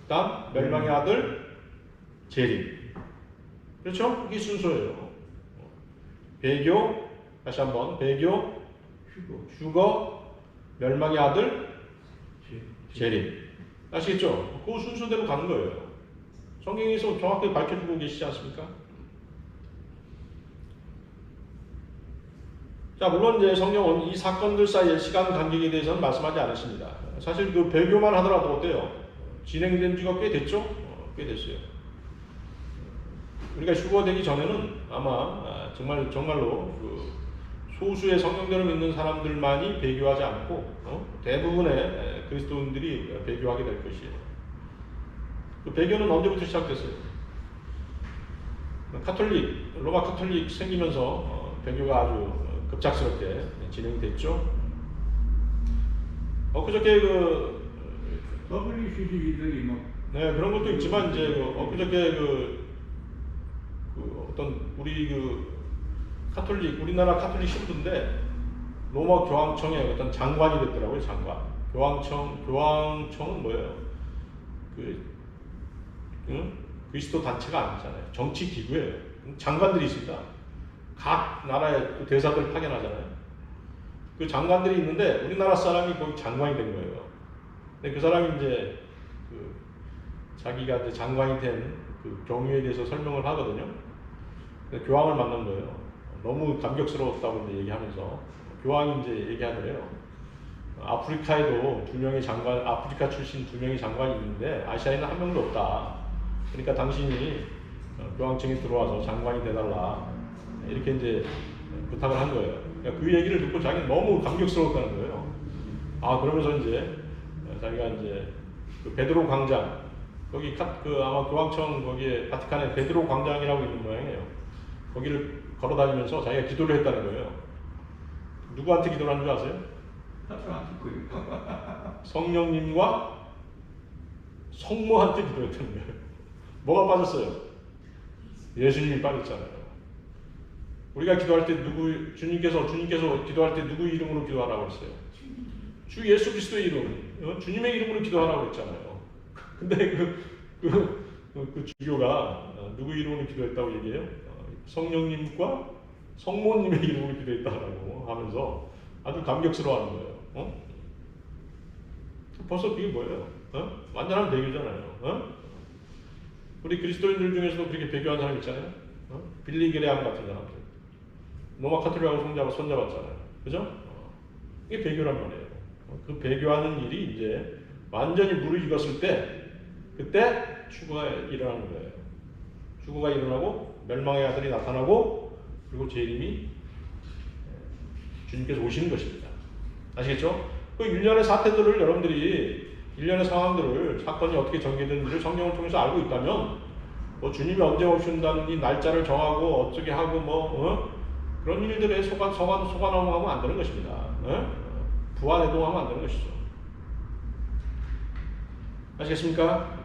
그다음 멸망의 아들, 재림. 그렇죠? 이게 순서예요. 배교, 다시 한번 배교, 휴거, 멸망의 아들, 재림. 아시겠죠? 그 순서대로 가는 거예요. 성경에서 정확하게 밝혀주고 계시지 않습니까? 자, 물론 이제 성경은 이 사건들 사이의 시간 간격에 대해서는 말씀하지 않으십니다. 사실 그 배교만 하더라도 어때요? 진행된 지가 꽤 됐죠? 꽤 됐어요. 우리가 휴거되기 전에는 아마 정말로 그 소수의 성경대로 믿는 사람들만이 배교하지 않고 대부분의 그리스도인들이 배교하게 될 것이에요. 그 배교는 언제부터 시작됐어요? 로마 카톨릭 생기면서 배교가 아주 급작스럽게 진행됐죠. 엊그저께 WCC들이 뭐 네, 그런 것도 있지만 이제 엊그저께 어떤 우리나라 카톨릭 신부인데 로마 교황청의 어떤 장관이 됐더라고요. 장관. 교황청은 뭐예요? 그리스도 단체가 아니잖아요. 정치 기구예요. 장관들이 있습니다. 각 나라의 대사들 파견하잖아요. 그 장관들이 있는데 우리나라 사람이 거기 장관이 된 거예요. 근데 그 사람이 이제 자기가 이제 장관이 된 그 경위에 대해서 설명을 하거든요. 교황을 만난 거예요. 너무 감격스러웠다고 이제 얘기하면서 교황이 이제 얘기하더래요. 아프리카에도 아프리카 출신 2명의 장관이 있는데 아시아에는 한 명도 없다. 그러니까 당신이 교황청에 들어와서 장관이 돼달라. 이렇게 이제 부탁을 한 거예요. 그러니까 그 얘기를 듣고 자기는 너무 감격스러웠다는 거예요. 그러면서 이제 자기가 이제 그 베드로 광장, 거기 아마 교황청 거기에 바티칸에 베드로 광장이라고 있는 모양이에요. 거기를 걸어다니면서 자기가 기도를 했다는 거예요. 누구한테 기도를 한 줄 아세요? 성령님과 성모한테 기도했다는 거예요. 뭐가 빠졌어요? 예수님이 빠졌잖아요. 우리가 기도할 때 주님께서 기도할 때 누구 이름으로 기도하라고 했어요? 주 예수 그리스도의 이름, 주님의 이름으로 기도하라고 했잖아요. 근데 그 주교가 누구 이름으로 기도했다고 얘기해요? 성령님과 성모님의 이름으로 기도했다고 하면서 아주 감격스러워하는 거예요. 벌써 그게 뭐예요? 완전한 배교잖아요. 우리 그리스도인들 중에서도 그렇게 배교한 사람 있잖아요. 빌리 그레함 같은 사람들. 로마 카톨릭하고 손잡았잖아요. 그죠? 이게 배교란 말이에요. 그 배교하는 일이 이제 완전히 무르익었을 때 그때 휴거가 일어나는 거예요. 휴거가 일어나고 멸망의 아들이 나타나고 그리고 재림이 주님께서 오시는 것입니다. 아시겠죠? 그 일련의 사태들을 여러분들이 일련의 상황들을 사건이 어떻게 전개되는지를 성경을 통해서 알고 있다면 주님이 언제 오신다는 이 날짜를 정하고 어떻게 하고 그런 일들에 속아 넘어가면 안 되는 것입니다. 부안해동하면 안 되는 것이죠. 아시겠습니까?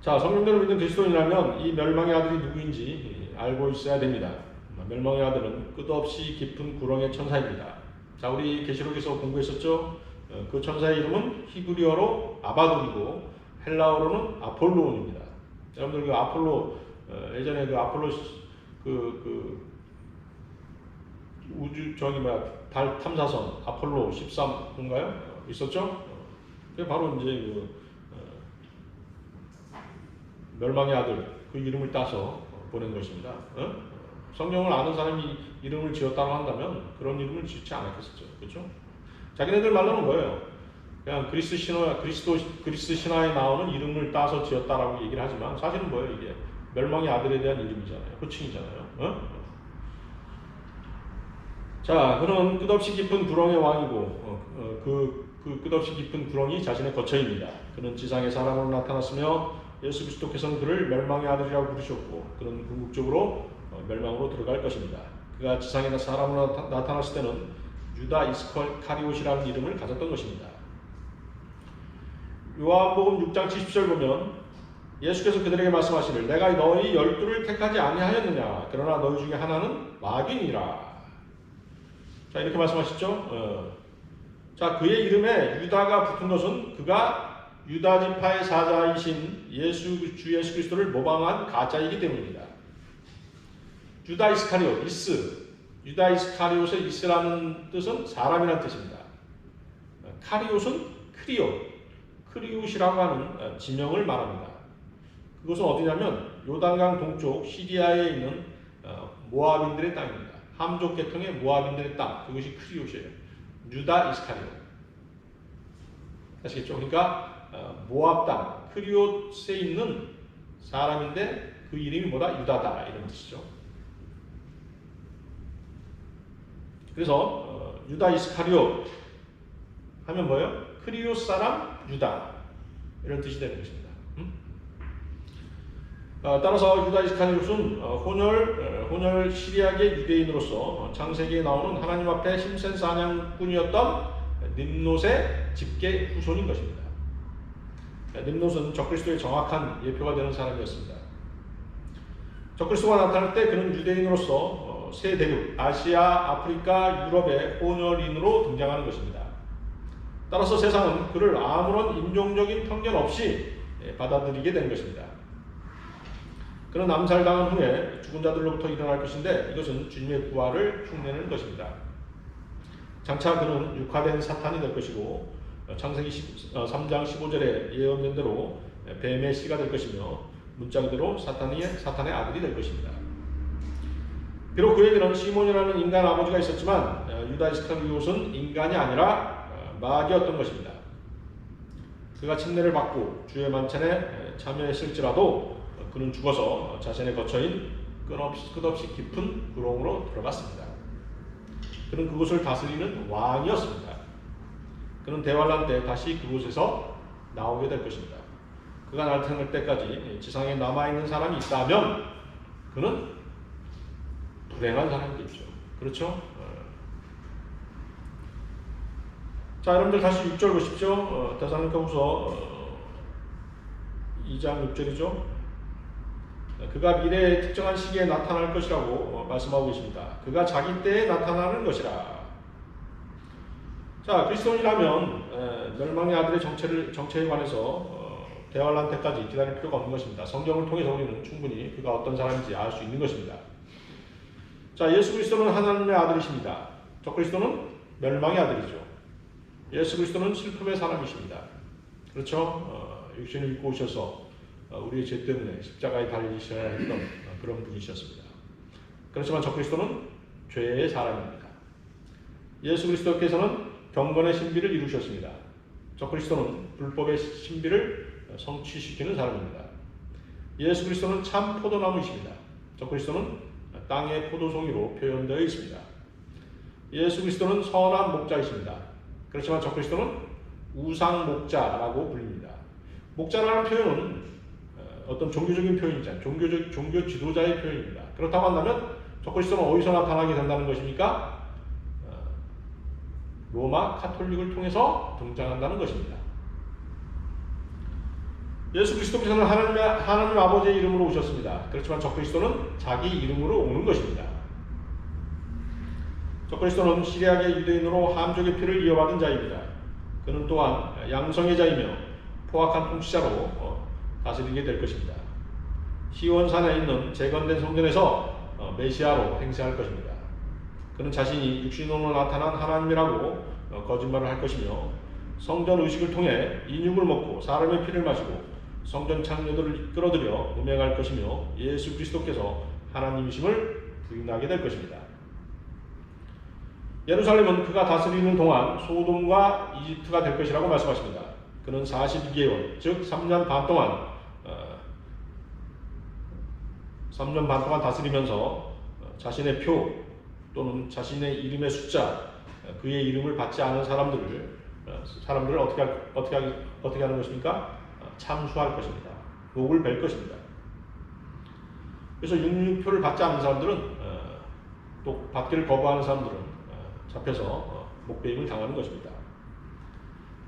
자, 성령대로 믿는 그리스도인이라면 이 멸망의 아들이 누구인지 알고 있어야 됩니다. 멸망의 아들은 끝없이 깊은 구렁의 천사입니다. 자, 우리 계시록에서 공부했었죠? 그 천사의 이름은 히브리어로 아바돈이고 헬라어로는 아폴로온입니다. 여러분들 예전에 아폴로 달 탐사선 아폴로 13인가요? 있었죠? 그게 바로 이제 멸망의 아들 그 이름을 따서 보낸 것입니다. 성경을 아는 사람이 이름을 지었다고 한다면 그런 이름을 짓지 않았겠었죠. 그렇죠? 자기네들 말로는 뭐예요? 그냥 그리스 신화에 나오는 이름을 따서 지었다라고 얘기를 하지만 사실은 뭐예요? 이게 멸망의 아들에 대한 이름이잖아요. 호칭이잖아요. 자, 그는 끝없이 깊은 구렁의 왕이고 그 끝없이 깊은 구렁이 자신의 거처입니다. 그는 지상의 사람으로 나타났으며 예수 그리스도께서는 그를 멸망의 아들이라고 부르셨고 그는 궁극적으로 멸망으로 들어갈 것입니다. 그가 지상의 사람으로 나타났을 때는 유다 이스카리옷이라는 이름을 가졌던 것입니다. 요한복음 6장 70절 보면 예수께서 그들에게 말씀하시기를 내가 너희 12를 택하지 아니하였느냐 그러나 너희 중에 하나는 마귀니라. 자, 이렇게 말씀하셨죠. 자, 그의 이름에 유다가 붙은 것은 그가 유다 지파의 사자이신 주 예수 그리스도를 모방한 가짜이기 때문입니다. 유다 이스카리옷, 유다 이스카리옷의 이스라는 뜻은 사람이라는 뜻입니다. 카리옷은 크리옷이라고 하는 지명을 말합니다. 그것은 어디냐면 요단강 동쪽 시리아에 있는 모압인들의 땅입니다. 함족 계통의 모압인들의 땅, 그것이 크리옷이에요. 유다 이스카리옷. 아시겠죠? 그러니까 모압 땅, 크리옷에 있는 사람인데 그 이름이 뭐다? 유다다 이런 뜻이죠. 그래서 유다 이스카리옷 하면 뭐예요? 크리옷 사람 유다 이런 뜻이 되는 것입니다. 따라서 유다 이스카리옷은 혼혈 시리아계 유대인으로서 창세기에 나오는 하나님 앞에 힘센 사냥꾼이었던 nim롯의 직계 후손인 것입니다. nim롯은 적그리스도의 정확한 예표가 되는 사람이었습니다. 적그리스도가 나타날 때 그는 유대인으로서 세 대륙 아시아, 아프리카, 유럽의 혼혈인으로 등장하는 것입니다. 따라서 세상은 그를 아무런 인종적인 편견 없이 받아들이게 된 것입니다. 그는 암살당한 후에 죽은 자들로부터 일어날 것인데 이것은 주님의 부활을 흉내내는 것입니다. 장차 그는 육화된 사탄이 될 것이고 창세기 3장 15절에 예언된 대로 뱀의 씨가 될 것이며 문자 그대로 사탄의 아들이 될 것입니다. 비록 그에게는 시몬이라는 인간 아버지가 있었지만 유다 이스카리옷은 인간이 아니라 마귀였던 것입니다. 그가 침례를 받고 주의 만찬에 참여했을지라도 그는 죽어서 자신의 거처인 끝없이 깊은 구렁으로 들어갔습니다. 그는 그곳을 다스리는 왕이었습니다. 그는 대환란 때 다시 그곳에서 나오게 될 것입니다. 그가 나타날 때까지 지상에 남아있는 사람이 있다면 그는 불행한 사람이겠죠. 그렇죠? 자, 여러분들 다시 6절 보십시오. 데살로니가후서 2장 6절이죠. 그가 미래의 특정한 시기에 나타날 것이라고 말씀하고 계십니다. 그가 자기 때에 나타나는 것이라. 자, 그리스도인이라면 멸망의 아들의 정체에 관해서 대환란 때까지 기다릴 필요가 없는 것입니다. 성경을 통해서 우리는 충분히 그가 어떤 사람인지 알 수 있는 것입니다. 자, 예수 그리스도는 하나님의 아들이십니다. 적그리스도는 멸망의 아들이죠. 예수 그리스도는 슬픔의 사람이십니다. 그렇죠? 육신을 입고 오셔서 우리의 죄 때문에 십자가에 달리셔야 했던 그런 분이셨습니다. 그렇지만 적그리스도는 죄의 사람입니다. 예수 그리스도께서는 경건의 신비를 이루셨습니다. 적그리스도는 불법의 신비를 성취시키는 사람입니다. 예수 그리스도는 참 포도나무이십니다. 적그리스도는 땅의 포도송이로 표현되어 있습니다. 예수 그리스도는 선한 목자이십니다. 그렇지만 적그리스도는 우상 목자라고 불립니다. 목자라는 표현은 어떤 종교적인 표현이잖아요. 종교 지도자의 표현입니다. 그렇다고 한다면 적그리스도는 어디서 나타나게 된다는 것입니까? 로마 카톨릭을 통해서 등장한다는 것입니다. 예수 그리스도께서는 하나님 아버지의 이름으로 오셨습니다. 그렇지만 적그리스도는 자기 이름으로 오는 것입니다. 적그리스도는 시리아계 유대인으로 함족의 피를 이어받은 자입니다. 그는 또한 양성의 자이며 포악한 통치자로 다스리게 될 것입니다. 시온산에 있는 재건된 성전에서 메시아로 행세할 것입니다. 그는 자신이 육신으로 나타난 하나님이라고 거짓말을 할 것이며 성전 의식을 통해 인육을 먹고 사람의 피를 마시고 성전 창녀들을 끌어들여 음행할 것이며 예수 그리스도께서 하나님이심을 부인하게 될 것입니다. 예루살렘은 그가 다스리는 동안 소돔과 이집트가 될 것이라고 말씀하십니다. 그는 42개월, 즉 3년 반 동안 다스리면서 자신의 표 또는 자신의 이름의 숫자, 그의 이름을 받지 않은 사람들을 어떻게 하는 것입니까? 참수할 것입니다. 목을 벨 것입니다. 그래서 육류표를 받지 않는 사람들은 또 받기를 거부하는 사람들은 잡혀서 목베임을 당하는 것입니다.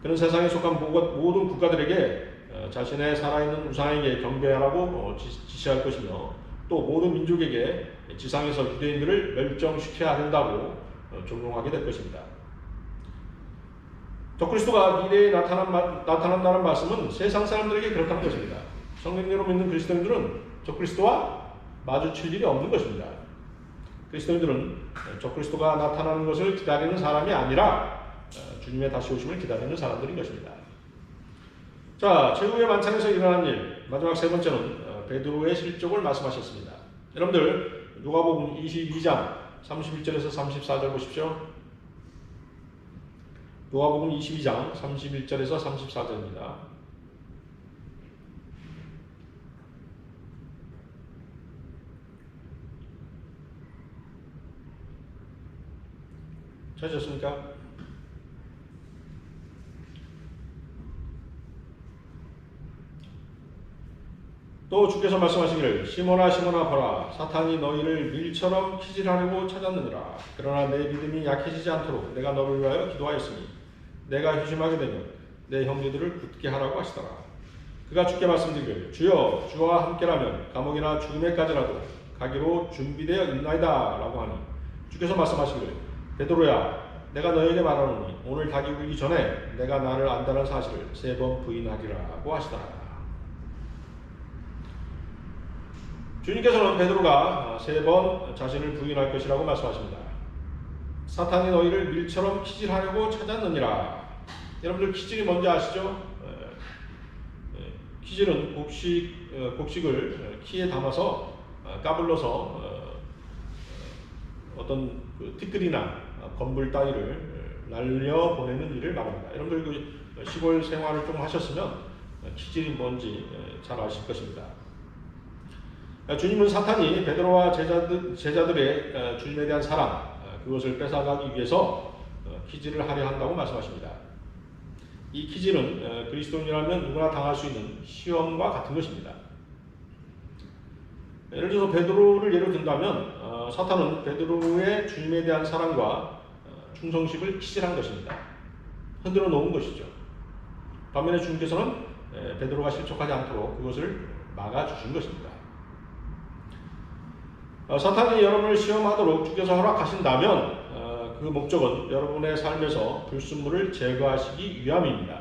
그는 세상에 속한 모든 국가들에게 자신의 살아있는 우상에게 경배하라고 지시할 것이며 또 모든 민족에게 지상에서 유대인들을 멸종시켜야 된다고 종용하게 될 것입니다. 적그리스도가 미래에 나타난다는 말씀은 세상 사람들에게 그렇다는 것입니다. 성령님으로 믿는 그리스도인들은 적그리스도와 마주칠 일이 없는 것입니다. 그리스도인들은 적그리스도가 나타나는 것을 기다리는 사람이 아니라 주님의 다시 오심을 기다리는 사람들인 것입니다. 자, 최후의 만찬에서 일어난 일, 마지막 세 번째는 베드로의 실족을 말씀하셨습니다. 여러분들 누가복음 22장 31절에서 34절 보십시오. 누가복음 22장 31절에서 34절입니다. 찾으셨습니까? 또 주께서 말씀하시기를 시몬아 시몬아 보라 사탄이 너희를 밀처럼 키질하려고 찾았느니라. 그러나 내 믿음이 약해지지 않도록 내가 너를 위하여 기도하였으니 내가 휴심하게 되면 내 형제들을 굳게 하라고 하시더라. 그가 주께 말씀드리기를 주여 주와 함께라면 감옥이나 죽음에까지라도 가기로 준비되어 있나이다 라고 하니 주께서 말씀하시기를 베드로야 내가 너에게 말하노니 오늘 닭이 울기 전에 내가 나를 안다는 사실을 3번 부인하리라고 하시더라. 주님께서는 베드로가 3번 자신을 부인할 것이라고 말씀하십니다. 사탄이 너희를 밀처럼 키질하려고 찾았느니라. 여러분들 키질이 뭔지 아시죠? 키질은 곡식을 키에 담아서 까불러서 어떤 티끌이나 건물 따위를 날려보내는 일을 말합니다. 여러분들 그 시골 생활을 좀 하셨으면 키질이 뭔지 잘 아실 것입니다. 주님은 사탄이 베드로와 제자들의 주님에 대한 사랑, 그것을 뺏어가기 위해서 키질을 하려 한다고 말씀하십니다. 이 키질은 그리스도인이라면 누구나 당할 수 있는 시험과 같은 것입니다. 예를 들어서 베드로를 예로 든다면 사탄은 베드로의 주님에 대한 사랑과 충성심을 키질한 것입니다. 흔들어 놓은 것이죠. 반면에 주님께서는 베드로가 실족하지 않도록 그것을 막아주신 것입니다. 사탄이 여러분을 시험하도록 주께서 허락하신다면 그 목적은 여러분의 삶에서 불순물을 제거하시기 위함입니다.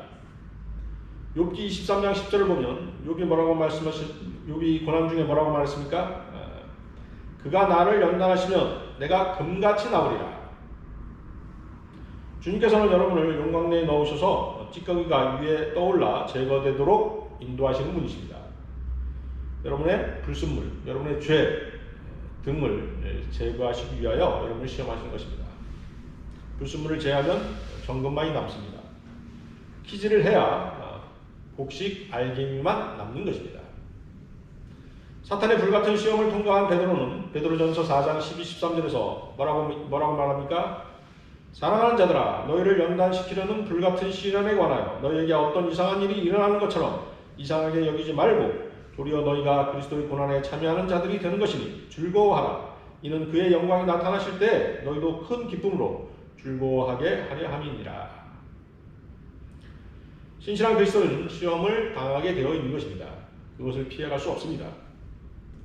욥기 23장 10절을 보면 욥이 고난 중에 뭐라고 말했습니까? 그가 나를 연단하시면 내가 금같이 나오리라. 주님께서는 여러분을 용광내에 넣으셔서 찌꺼기가 위에 떠올라 제거되도록 인도하시는 분이십니다. 여러분의 불순물, 여러분의 죄 등을 제거하시기 위하여 여러분을 시험하시는 것입니다. 불순물을 제하면 정금만이 남습니다. 키질을 해야 곡식 알갱이만 남는 것입니다. 사탄의 불같은 시험을 통과한 베드로는 베드로전서 4장 12, 13절에서 뭐라고 말합니까? 사랑하는 자들아 너희를 연단시키려는 불같은 시련에 관하여 너희에게 어떤 이상한 일이 일어나는 것처럼 이상하게 여기지 말고 도리어 너희가 그리스도의 고난에 참여하는 자들이 되는 것이니 즐거워하라. 이는 그의 영광이 나타나실 때 너희도 큰 기쁨으로 즐거워하게 하려 함이니라. 신실한 그리스도인은 시험을 당하게 되어 있는 것입니다. 그것을 피해갈 수 없습니다.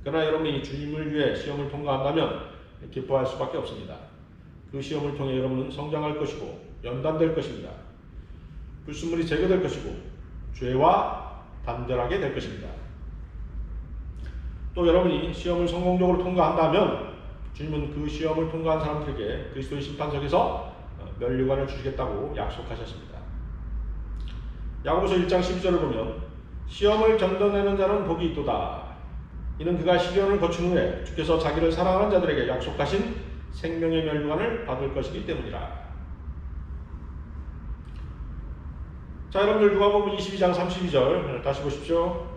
그러나 여러분이 주님을 위해 시험을 통과한다면 기뻐할 수밖에 없습니다. 그 시험을 통해 여러분은 성장할 것이고 연단될 것입니다. 불순물이 제거될 것이고 죄와 단절하게 될 것입니다. 또 여러분이 시험을 성공적으로 통과한다면 주님은 그 시험을 통과한 사람들에게 그리스도의 심판석에서 면류관을 주시겠다고 약속하셨습니다. 야고보서 1장 12절을 보면 시험을 견뎌내는 자는 복이 있도다. 이는 그가 시련을 거친 후에 주께서 자기를 사랑하는 자들에게 약속하신 생명의 면류관을 받을 것이기 때문이라. 자, 여러분들 누가복음 22장 32절 다시 보십시오.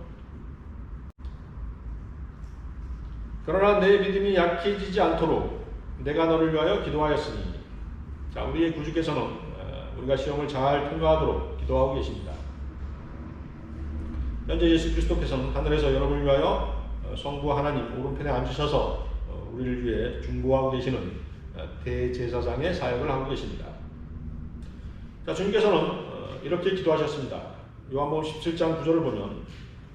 그러나 내 믿음이 약해지지 않도록 내가 너를 위하여 기도하였으니. 자, 우리의 구주께서는 우리가 시험을 잘 통과하도록 기도하고 계십니다. 현재 예수 그리스도께서는 하늘에서 여러분을 위하여 성부 하나님 오른편에 앉으셔서 우리를 위해 중보하고 계시는 대제사장의 사역을 하고 계십니다. 자, 주님께서는 이렇게 기도하셨습니다. 요한복음 17장 9절을 보면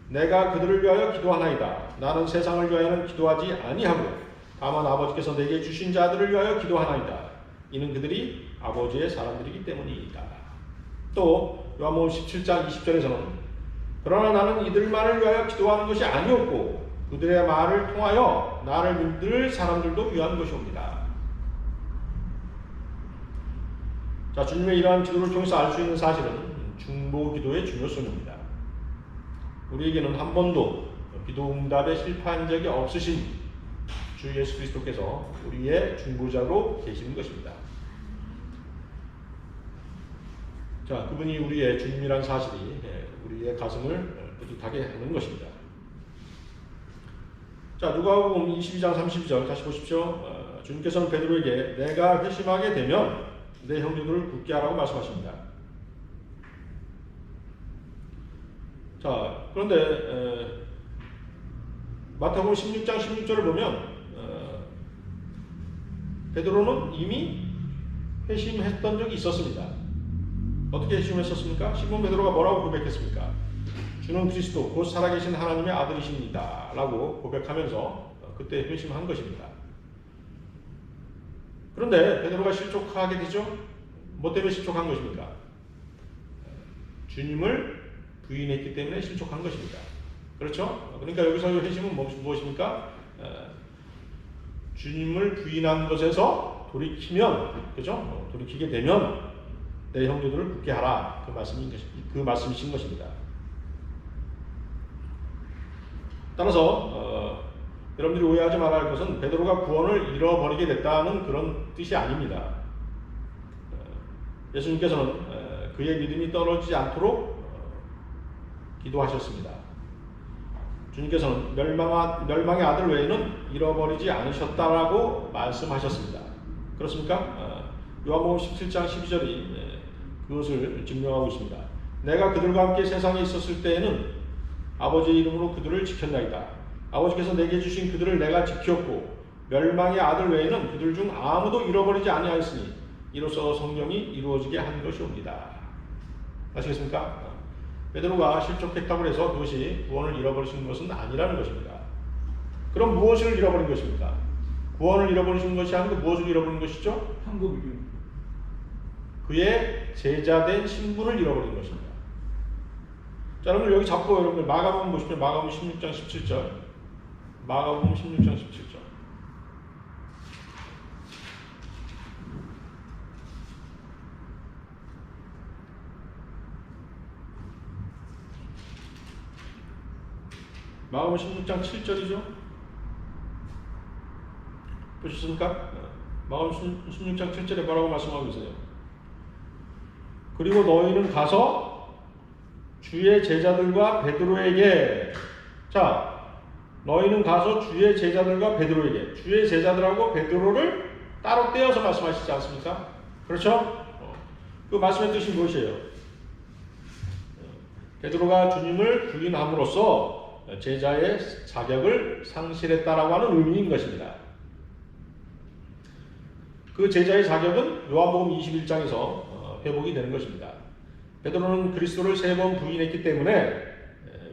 내가 그들을 위하여 기도하나이다. 나는 세상을 위하여는 기도하지 아니하고 다만 아버지께서 내게 주신 자들을 위하여 기도하나이다. 이는 그들이 아버지의 사람들이기 때문이다. 또 요한복음 17장 20절에서는 그러나 나는 이들만을 위하여 기도하는 것이 아니었고 그들의 말을 통하여 나를 믿을 사람들도 위한 것이옵니다. 자, 주님의 이러한 기도를 통해서 알 수 있는 사실은 중보기도의 중요성입니다. 우리에게는 한 번도 기도 응답에 실패한 적이 없으신 주 예수 그리스도께서 우리의 중보자로 계시는 것입니다. 자, 그분이 우리의 주님이란 사실이 우리의 가슴을 뿌듯하게 하는 것입니다. 자, 누가복음 22장 32절 다시 보십시오. 주님께서는 베드로에게 내가 회심하게 되면 내 형제들을 굳게 하라고 말씀하십니다. 자, 그런데 마태복음 16장 16절을 보면 베드로는 이미 회심했던 적이 있었습니다. 어떻게 회심했었습니까? 시몬 베드로가 뭐라고 고백했습니까? 주는 그리스도 곧 살아계신 하나님의 아들이십니다 라고 고백하면서 그때 회심한 것입니다. 그런데 베드로가 실족하게 되죠? 뭐 때문에 실족한 것입니까? 주님을 부인했기 때문에 실족한 것입니다. 그렇죠? 그러니까 여기서 회심은 무엇입니까? 주님을 부인한 것에서 돌이키면, 그죠? 돌이키게 되면 내 형제들을 굳게 하라. 그 말씀이신 것입니다. 따라서 여러분들이 오해하지 말아야 할 것은 베드로가 구원을 잃어버리게 됐다는 그런 뜻이 아닙니다. 예수님께서는 그의 믿음이 떨어지지 않도록 기도하셨습니다. 주님께서는 멸망의 아들 외에는 잃어버리지 않으셨다라고 말씀하셨습니다. 그렇습니까? 요한복음 17장 12절이 그것을 증명하고 있습니다. 내가 그들과 함께 세상에 있었을 때에는 아버지의 이름으로 그들을 지켰나이다. 아버지께서 내게 주신 그들을 내가 지켰고 멸망의 아들 외에는 그들 중 아무도 잃어버리지 아니하였으니 이로써 성경이 이루어지게 한 것이옵니다. 아시겠습니까? 베드로가 실족했다고 해서 그것이 구원을 잃어버리신 것은 아니라는 것입니다. 그럼 무엇을 잃어버린 것입니까? 구원을 잃어버리신 것이 아니고 무엇을 잃어버린 것이죠? 그의 제자된 신분을 잃어버린 것입니다. 자, 여러분들 여기 잡고 여러분들 마가복음 보시면 마가복음 16장 17절 마가복음 16장 17절 마가복음 16장 7절이죠. 보셨습니까? 마가복음 16장 7절에 뭐라고 말씀하고 계세요? 그리고 너희는 가서 주의 제자들과 베드로에게, 자, 너희는 가서 주의 제자들과 베드로에게, 주의 제자들하고 베드로를 따로 떼어서 말씀하시지 않습니까? 그렇죠? 그 말씀의 뜻이 무엇이에요? 베드로가 주님을 부인함으로써 제자의 자격을 상실했다라고 하는 의미인 것입니다. 그 제자의 자격은 요한복음 21장에서 회복이 되는 것입니다. 베드로는 그리스도를 3번 부인했기 때문에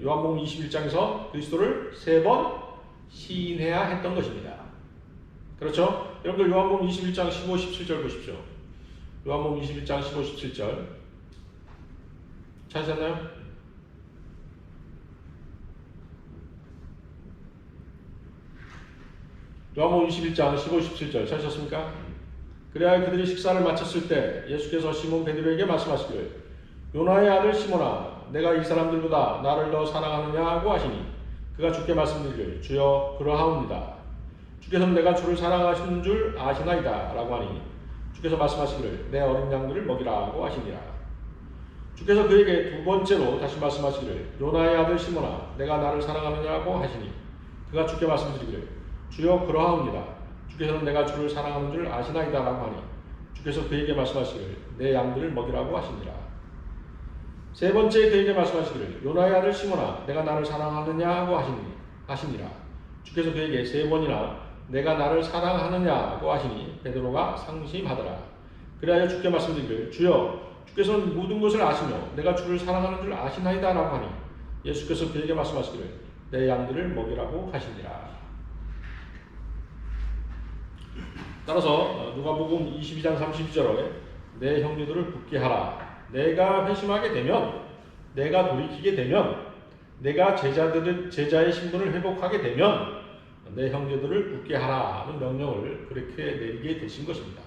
요한복음 21장에서 그리스도를 3번 시인해야 했던 것입니다. 그렇죠? 여러분들 요한복음 21장 15, 17절 보십시오. 요한복음 21장 15, 17절 찾으셨나요? 요한복음 21장 15, 17절 찾으셨습니까? 그래야 그들이 식사를 마쳤을 때 예수께서 시몬 베드로에게 말씀하시기를 요나의 아들 시몬아 내가 이 사람들보다 나를 더 사랑하느냐고 하시니 그가 주께 말씀드리기를 주여 그러하옵니다. 주께서는 내가 주를 사랑하시는 줄 아시나이다 라고 하니 주께서 말씀하시기를 내 어린 양들을 먹이라고 하시니라. 주께서 그에게 두 번째로 다시 말씀하시기를 요나의 아들 시몬아 내가 나를 사랑하느냐고 하시니 그가 주께 말씀드리기를 주여 그러하옵니다. 주께서는 내가 주를 사랑하는 줄 아시나이다 라고 하니 주께서 그에게 말씀하시기를 내 양들을 먹이라고 하시니라. 세 번째 그에게 말씀하시기를 요나의 아들 시몬아 내가 나를 사랑하느냐고 하시니라. 주께서 그에게 3번이나 내가 나를 사랑하느냐고 하시니 베드로가 상심하더라. 그리하여 주께 말씀드리기를 주여 주께서는 모든 것을 아시며 내가 주를 사랑하는 줄 아시나이다 라고 하니 예수께서 그에게 말씀하시기를 내 양들을 먹이라고 하시니라. 따라서 누가복음 22장 32절에 내 형제들을 붙게 하라. 내가 회심하게 되면, 내가 돌이키게 되면, 내가 제자의 신분을 회복하게 되면 내 형제들을 붙게 하라는 명령을 그렇게 내리게 되신 것입니다.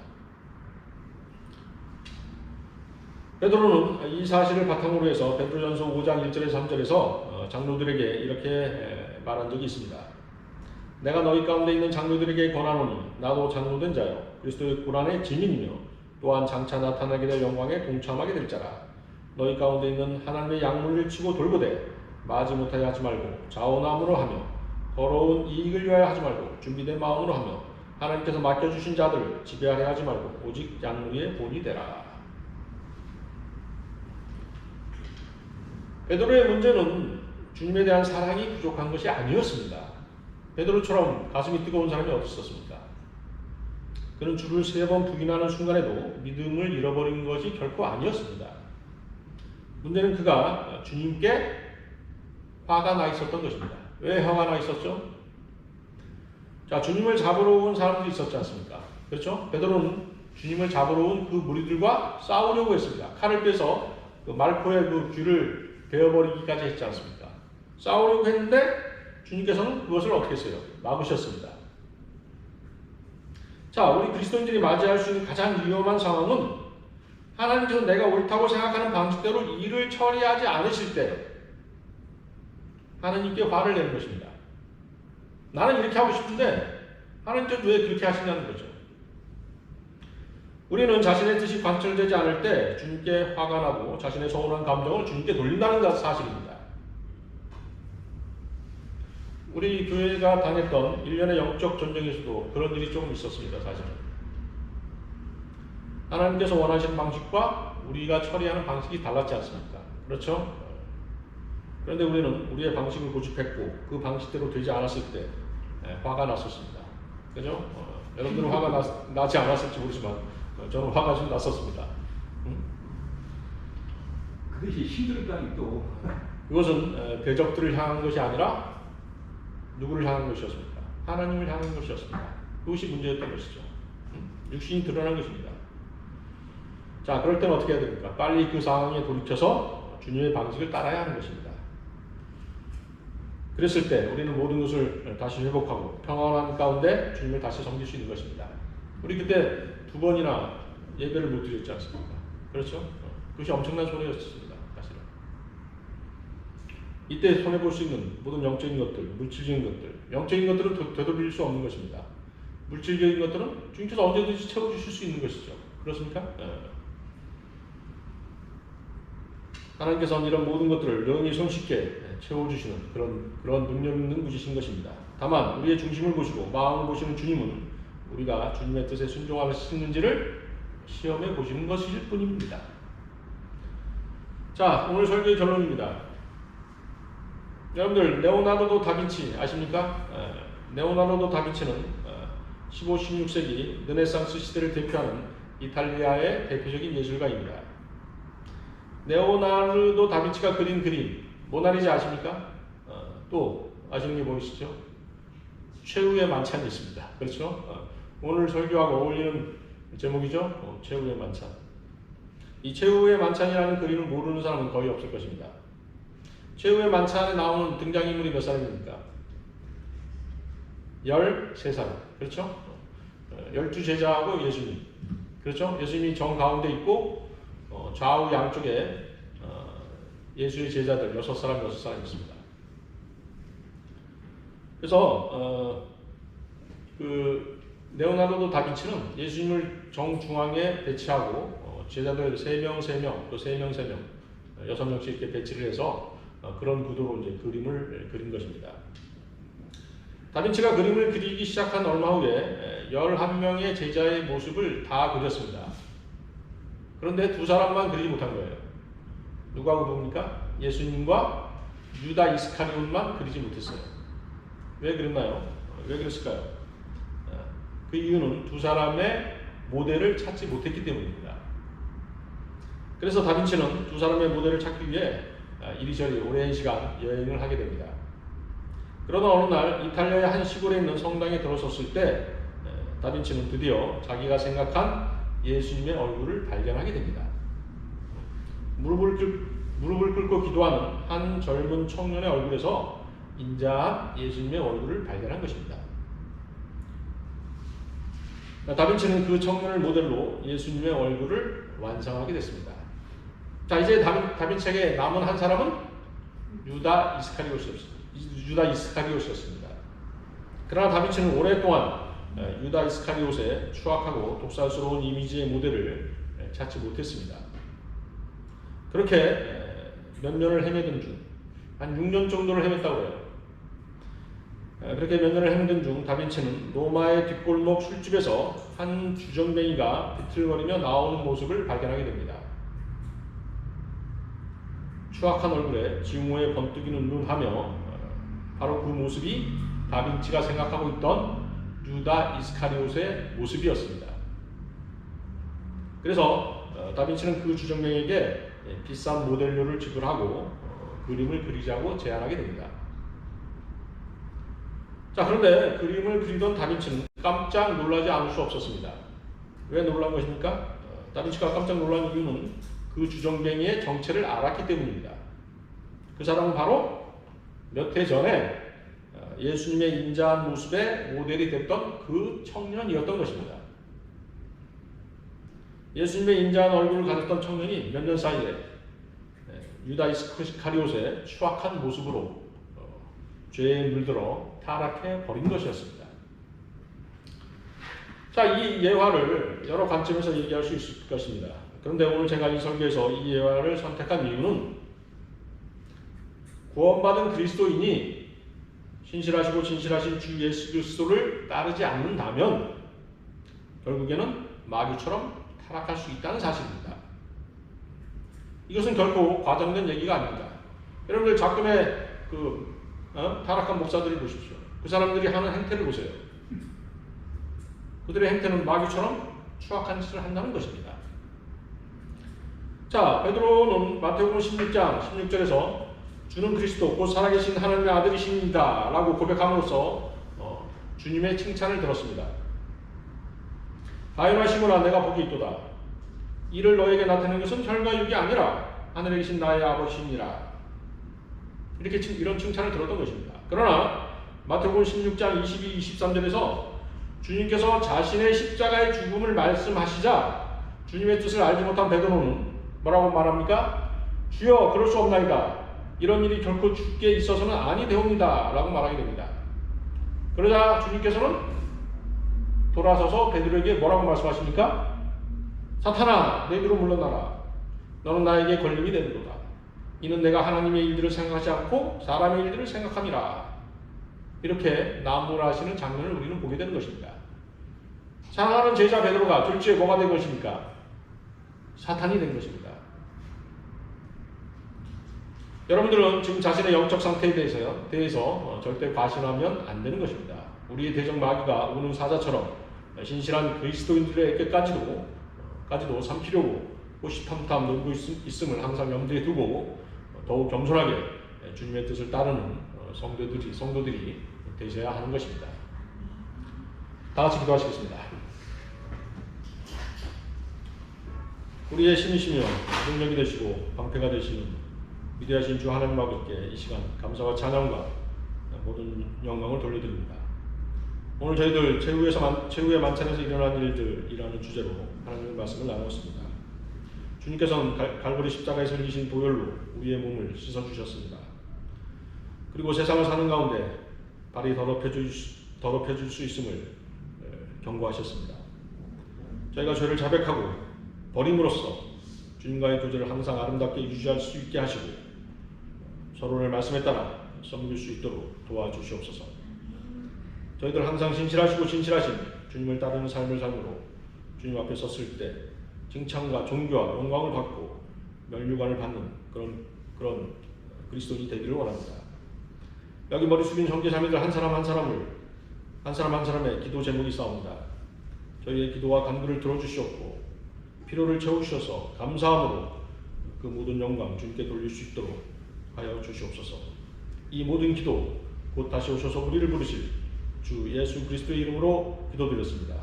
베드로는 이 사실을 바탕으로 해서 베드로전서 5장 1절에서 3절에서 장로들에게 이렇게 말한 적이 있습니다. 내가 너희 가운데 있는 장로들에게 권하노니 나도 장로된 자요 그리스도의 고난의 증인이며 또한 장차 나타나게 될 영광에 동참하게 될 자라. 너희 가운데 있는 하나님의 양문을 치고 돌보되 마지못하게 하지 말고 자원함으로 하며 더러운 이익을 위하여 하지 말고 준비된 마음으로 하며 하나님께서 맡겨주신 자들을 지배하려 하지 말고 오직 양문의 본이 되라. 베드로의 문제는 주님에 대한 사랑이 부족한 것이 아니었습니다. 베드로처럼 가슴이 뜨거운 사람이 어디 있었습니까? 그는 주를 3번 부인하는 순간에도 믿음을 잃어버린 것이 결코 아니었습니다. 문제는 그가 주님께 화가 나 있었던 것입니다. 왜 화가 나 있었죠? 자, 주님을 잡으러 온 사람들이 있었지 않습니까? 그렇죠? 베드로는 주님을 잡으러 온 그 무리들과 싸우려고 했습니다. 칼을 빼서 그 말코의 그 귀를 베어버리기까지 했지 않습니까? 싸우려고 했는데 주님께서는 그것을 어떻게 했어요? 막으셨습니다. 자, 우리 그리스도인들이 맞이할 수 있는 가장 위험한 상황은 하나님께서 내가 옳다고 생각하는 방식대로 일을 처리하지 않으실 때 하나님께 화를 내는 것입니다. 나는 이렇게 하고 싶은데 하나님께서 왜 그렇게 하시냐는 거죠. 우리는 자신의 뜻이 관철되지 않을 때 주님께 화가 나고 자신의 서운한 감정을 주님께 돌린다는 사실입니다. 우리 교회가 당했던 일련의 영적 전쟁에서도 그런 일이 조금 있었습니다. 사실은 하나님께서 원하시는 방식과 우리가 처리하는 방식이 달랐지 않습니까? 그렇죠? 그런데 우리는 우리의 방식을 고집했고 그 방식대로 되지 않았을 때 화가 났었습니다. 그죠? 여러분들은 화가 나지 않았을지 모르지만 저는 화가 좀 났었습니다. 그것이 힘들다니 또. 그것은 대적들을 향한 것이 아니라 누구를 향한 것이었습니까? 하나님을 향한 것이었습니다. 그것이 문제였던 것이죠. 육신이 드러난 것입니다. 자, 그럴 때는 어떻게 해야 됩니까? 빨리 그 상황에 돌이켜서 주님의 방식을 따라야 하는 것입니다. 그랬을 때 우리는 모든 것을 다시 회복하고 평안한 가운데 주님을 다시 섬길 수 있는 것입니다. 우리 그때 2번이나 예배를 못 드렸지 않습니까? 그렇죠? 그것이 엄청난 손해였습니다. 사실은. 이때 손해볼 수 있는 모든 영적인 것들, 물질적인 것들, 영적인 것들은 되돌릴 수 없는 것입니다. 물질적인 것들은 주님께서 언제든지 채워주실 수 있는 것이죠. 그렇습니까? 하나님께서는 이런 모든 것들을 영이 손쉽게 채워주시는 그런 능력 있는 분이신 것입니다. 다만 우리의 중심을 보시고 마음을 보시는 주님은 우리가 주님의 뜻에 순종할 수 있는지를 시험해 보시는 것일 뿐입니다. 자, 오늘 설교의 결론입니다. 여러분들 레오나르도 다빈치 아십니까? 레오나르도 다빈치는 15, 16세기 르네상스 시대를 대표하는 이탈리아의 대표적인 예술가입니다. 레오나르도 다빈치가 그린 그림 모나리자 아십니까? 또 아시는 게 보이시죠? 최후의 만찬이 있습니다. 그렇죠? 오늘 설교하고 어울리는 제목이죠? 최후의 만찬. 이 최후의 만찬이라는 그림을 모르는 사람은 거의 없을 것입니다. 최후의 만찬에 나오는 등장인물이 몇 사람입니까? 13사람. 그렇죠? 12제자하고 예수님. 그렇죠? 예수님이 정 가운데 있고 좌우 양쪽에 예수의 제자들 6사람 있습니다. 그래서 그 레오나르도 다빈치는 예수님을 정중앙에 배치하고 제자들 3명, 또 3명, 6명씩 이렇게 배치를 해서 그런 구도로 이제 그림을 그린 것입니다. 다빈치가 그림을 그리기 시작한 얼마 후에 11명의 제자의 모습을 다 그렸습니다. 그런데 2사람만 그리지 못한 거예요. 누구하고 봅니까? 예수님과 유다 이스카리온만 그리지 못했어요. 왜 그랬나요? 왜 그랬을까요? 그 이유는 2사람의 모델을 찾지 못했기 때문입니다. 그래서 다빈치는 두 사람의 모델을 찾기 위해 이리저리 오랜 시간 여행을 하게 됩니다. 그러다 어느 날 이탈리아의 한 시골에 있는 성당에 들어섰을 때 다빈치는 드디어 자기가 생각한 예수님의 얼굴을 발견하게 됩니다. 무릎을 꿇고 기도하는 한 젊은 청년의 얼굴에서 인자한 예수님의 얼굴을 발견한 것입니다. 다빈치는 그 청년을 모델로 예수님의 얼굴을 완성하게 됐습니다. 자, 이제 다빈치에게 남은 한 사람은 유다 이스카리옷이었습니다. 그러나 다빈치는 오랫동안 유다 이스카리옷의 추악하고 독살스러운 이미지의 모델을 찾지 못했습니다. 그렇게 몇 년을 헤매던 중, 한 6년 정도를 헤맸다고 해요. 그렇게 몇 년을 헤매던 중 다빈치는 로마의 뒷골목 술집에서 한 주정뱅이가 비틀거리며 나오는 모습을 발견하게 됩니다. 추악한 얼굴에 증오에 번뜩이는 눈하며 바로 그 모습이 다빈치가 생각하고 있던 유다 이스카리옷의 모습이었습니다. 그래서 다빈치는 그 주정뱅이에게 비싼 모델료를 지불하고 그림을 그리자고 제안하게 됩니다. 자, 그런데 그림을 그리던 다빈치는 깜짝 놀라지 않을 수 없었습니다. 왜 놀란 것입니까? 다빈치가 깜짝 놀란 이유는 그 주정뱅이의 정체를 알았기 때문입니다. 그 사람은 바로 몇 해 전에 예수님의 인자한 모습의 모델이 됐던 그 청년이었던 것입니다. 예수님의 인자한 얼굴을 가졌던 청년이 몇 년 사이에 유다 이스카리옷의 추악한 모습으로 죄에 물들어 타락해 버린 것이었습니다. 자, 이 예화를 여러 관점에서 얘기할 수 있을 것입니다. 그런데 오늘 제가 이 설교에서 이 예화를 선택한 이유는 구원받은 그리스도인이 신실하시고 진실하신 주 예수 그리스도를 따르지 않는다면 결국에는 마귀처럼 타락할 수 있다는 사실입니다. 이것은 결코 과장된 얘기가 아닙니다. 여러분들 가끔의 타락한 목사들을 보십시오. 그 사람들이 하는 행태를 보세요. 그들의 행태는 마귀처럼 추악한 짓을 한다는 것입니다. 자, 베드로는 마태복음 16장 16절에서 주는 그리스도 곧 살아계신 하나님의 아들이십니다 라고 고백함으로써 주님의 칭찬을 들었습니다. 바요나 시몬아 내가 복이 있도다. 이를 너에게 나타낸 것은 혈과 육이 아니라 하늘에 계신 나의 아버지시니라. 이런 칭찬을 들었던 것입니다. 그러나 마태복음 16장 22, 23절에서 주님께서 자신의 십자가의 죽음을 말씀하시자 주님의 뜻을 알지 못한 베드로는 뭐라고 말합니까? 주여 그럴 수 없나이다. 이런 일이 결코 주께 있어서는 아니 되옵니다 라고 말하게 됩니다. 그러자 주님께서는 돌아서서 베드로에게 뭐라고 말씀하십니까? 사탄아 내 뒤로 물러나라. 너는 나에게 걸림이 되는도다. 이는 내가 하나님의 일들을 생각하지 않고 사람의 일들을 생각함이라. 이렇게 나무라시는 장면을 우리는 보게 되는 것입니다. 사랑하는 제자 베드로가 졸지에 뭐가 된 것입니까? 사탄이 된 것입니다. 여러분들은 지금 자신의 영적 상태에 대해서 절대 과신하면 안 되는 것입니다. 우리의 대적 마귀가 우는 사자처럼 신실한 그리스도인들에게까지도 삼키려고 호시탐탐 놀고 있음을 항상 염두에 두고 더욱 겸손하게 주님의 뜻을 따르는 성도들이 되셔야 하는 것입니다. 다 같이 기도하시겠습니다. 우리의 신이시며 능력이 되시고 방패가 되시는 위대하신 주 하나님 아버지께 이 시간 감사와 찬양과 모든 영광을 돌려드립니다. 오늘 저희들 최후의 만찬에서 일어난 일들이라는 주제로 하나님의 말씀을 나누었습니다. 주님께서는 갈보리 십자가에서 흘리신 보혈로 우리의 몸을 씻어주셨습니다. 그리고 세상을 사는 가운데 발이 더럽혀질 수 있음을 경고하셨습니다. 저희가 죄를 자백하고 버림으로써 주님과의 교제를 항상 아름답게 유지할 수 있게 하시고 서로를 말씀에 따라 섬길 수 있도록 도와주시옵소서. 저희들 항상 신실하시고 진실하신 주님을 따르는 삶을 삶으로 주님 앞에 섰을 때 칭찬과 존귀와 영광을 받고 면류관을 받는 그런 그리스도인이 되기를 원합니다. 여기 머리 숙인 형제자매들 한 사람 한 사람의 기도 제목이 있사옵니다. 저희의 기도와 간구를 들어주시옵고 피로를 채우셔서 감사함으로 그 모든 영광 주님께 돌릴 수 있도록 하여 주시옵소서. 이 모든 기도 곧 다시 오셔서 우리를 부르실 주 예수 그리스도의 이름으로 기도드렸습니다.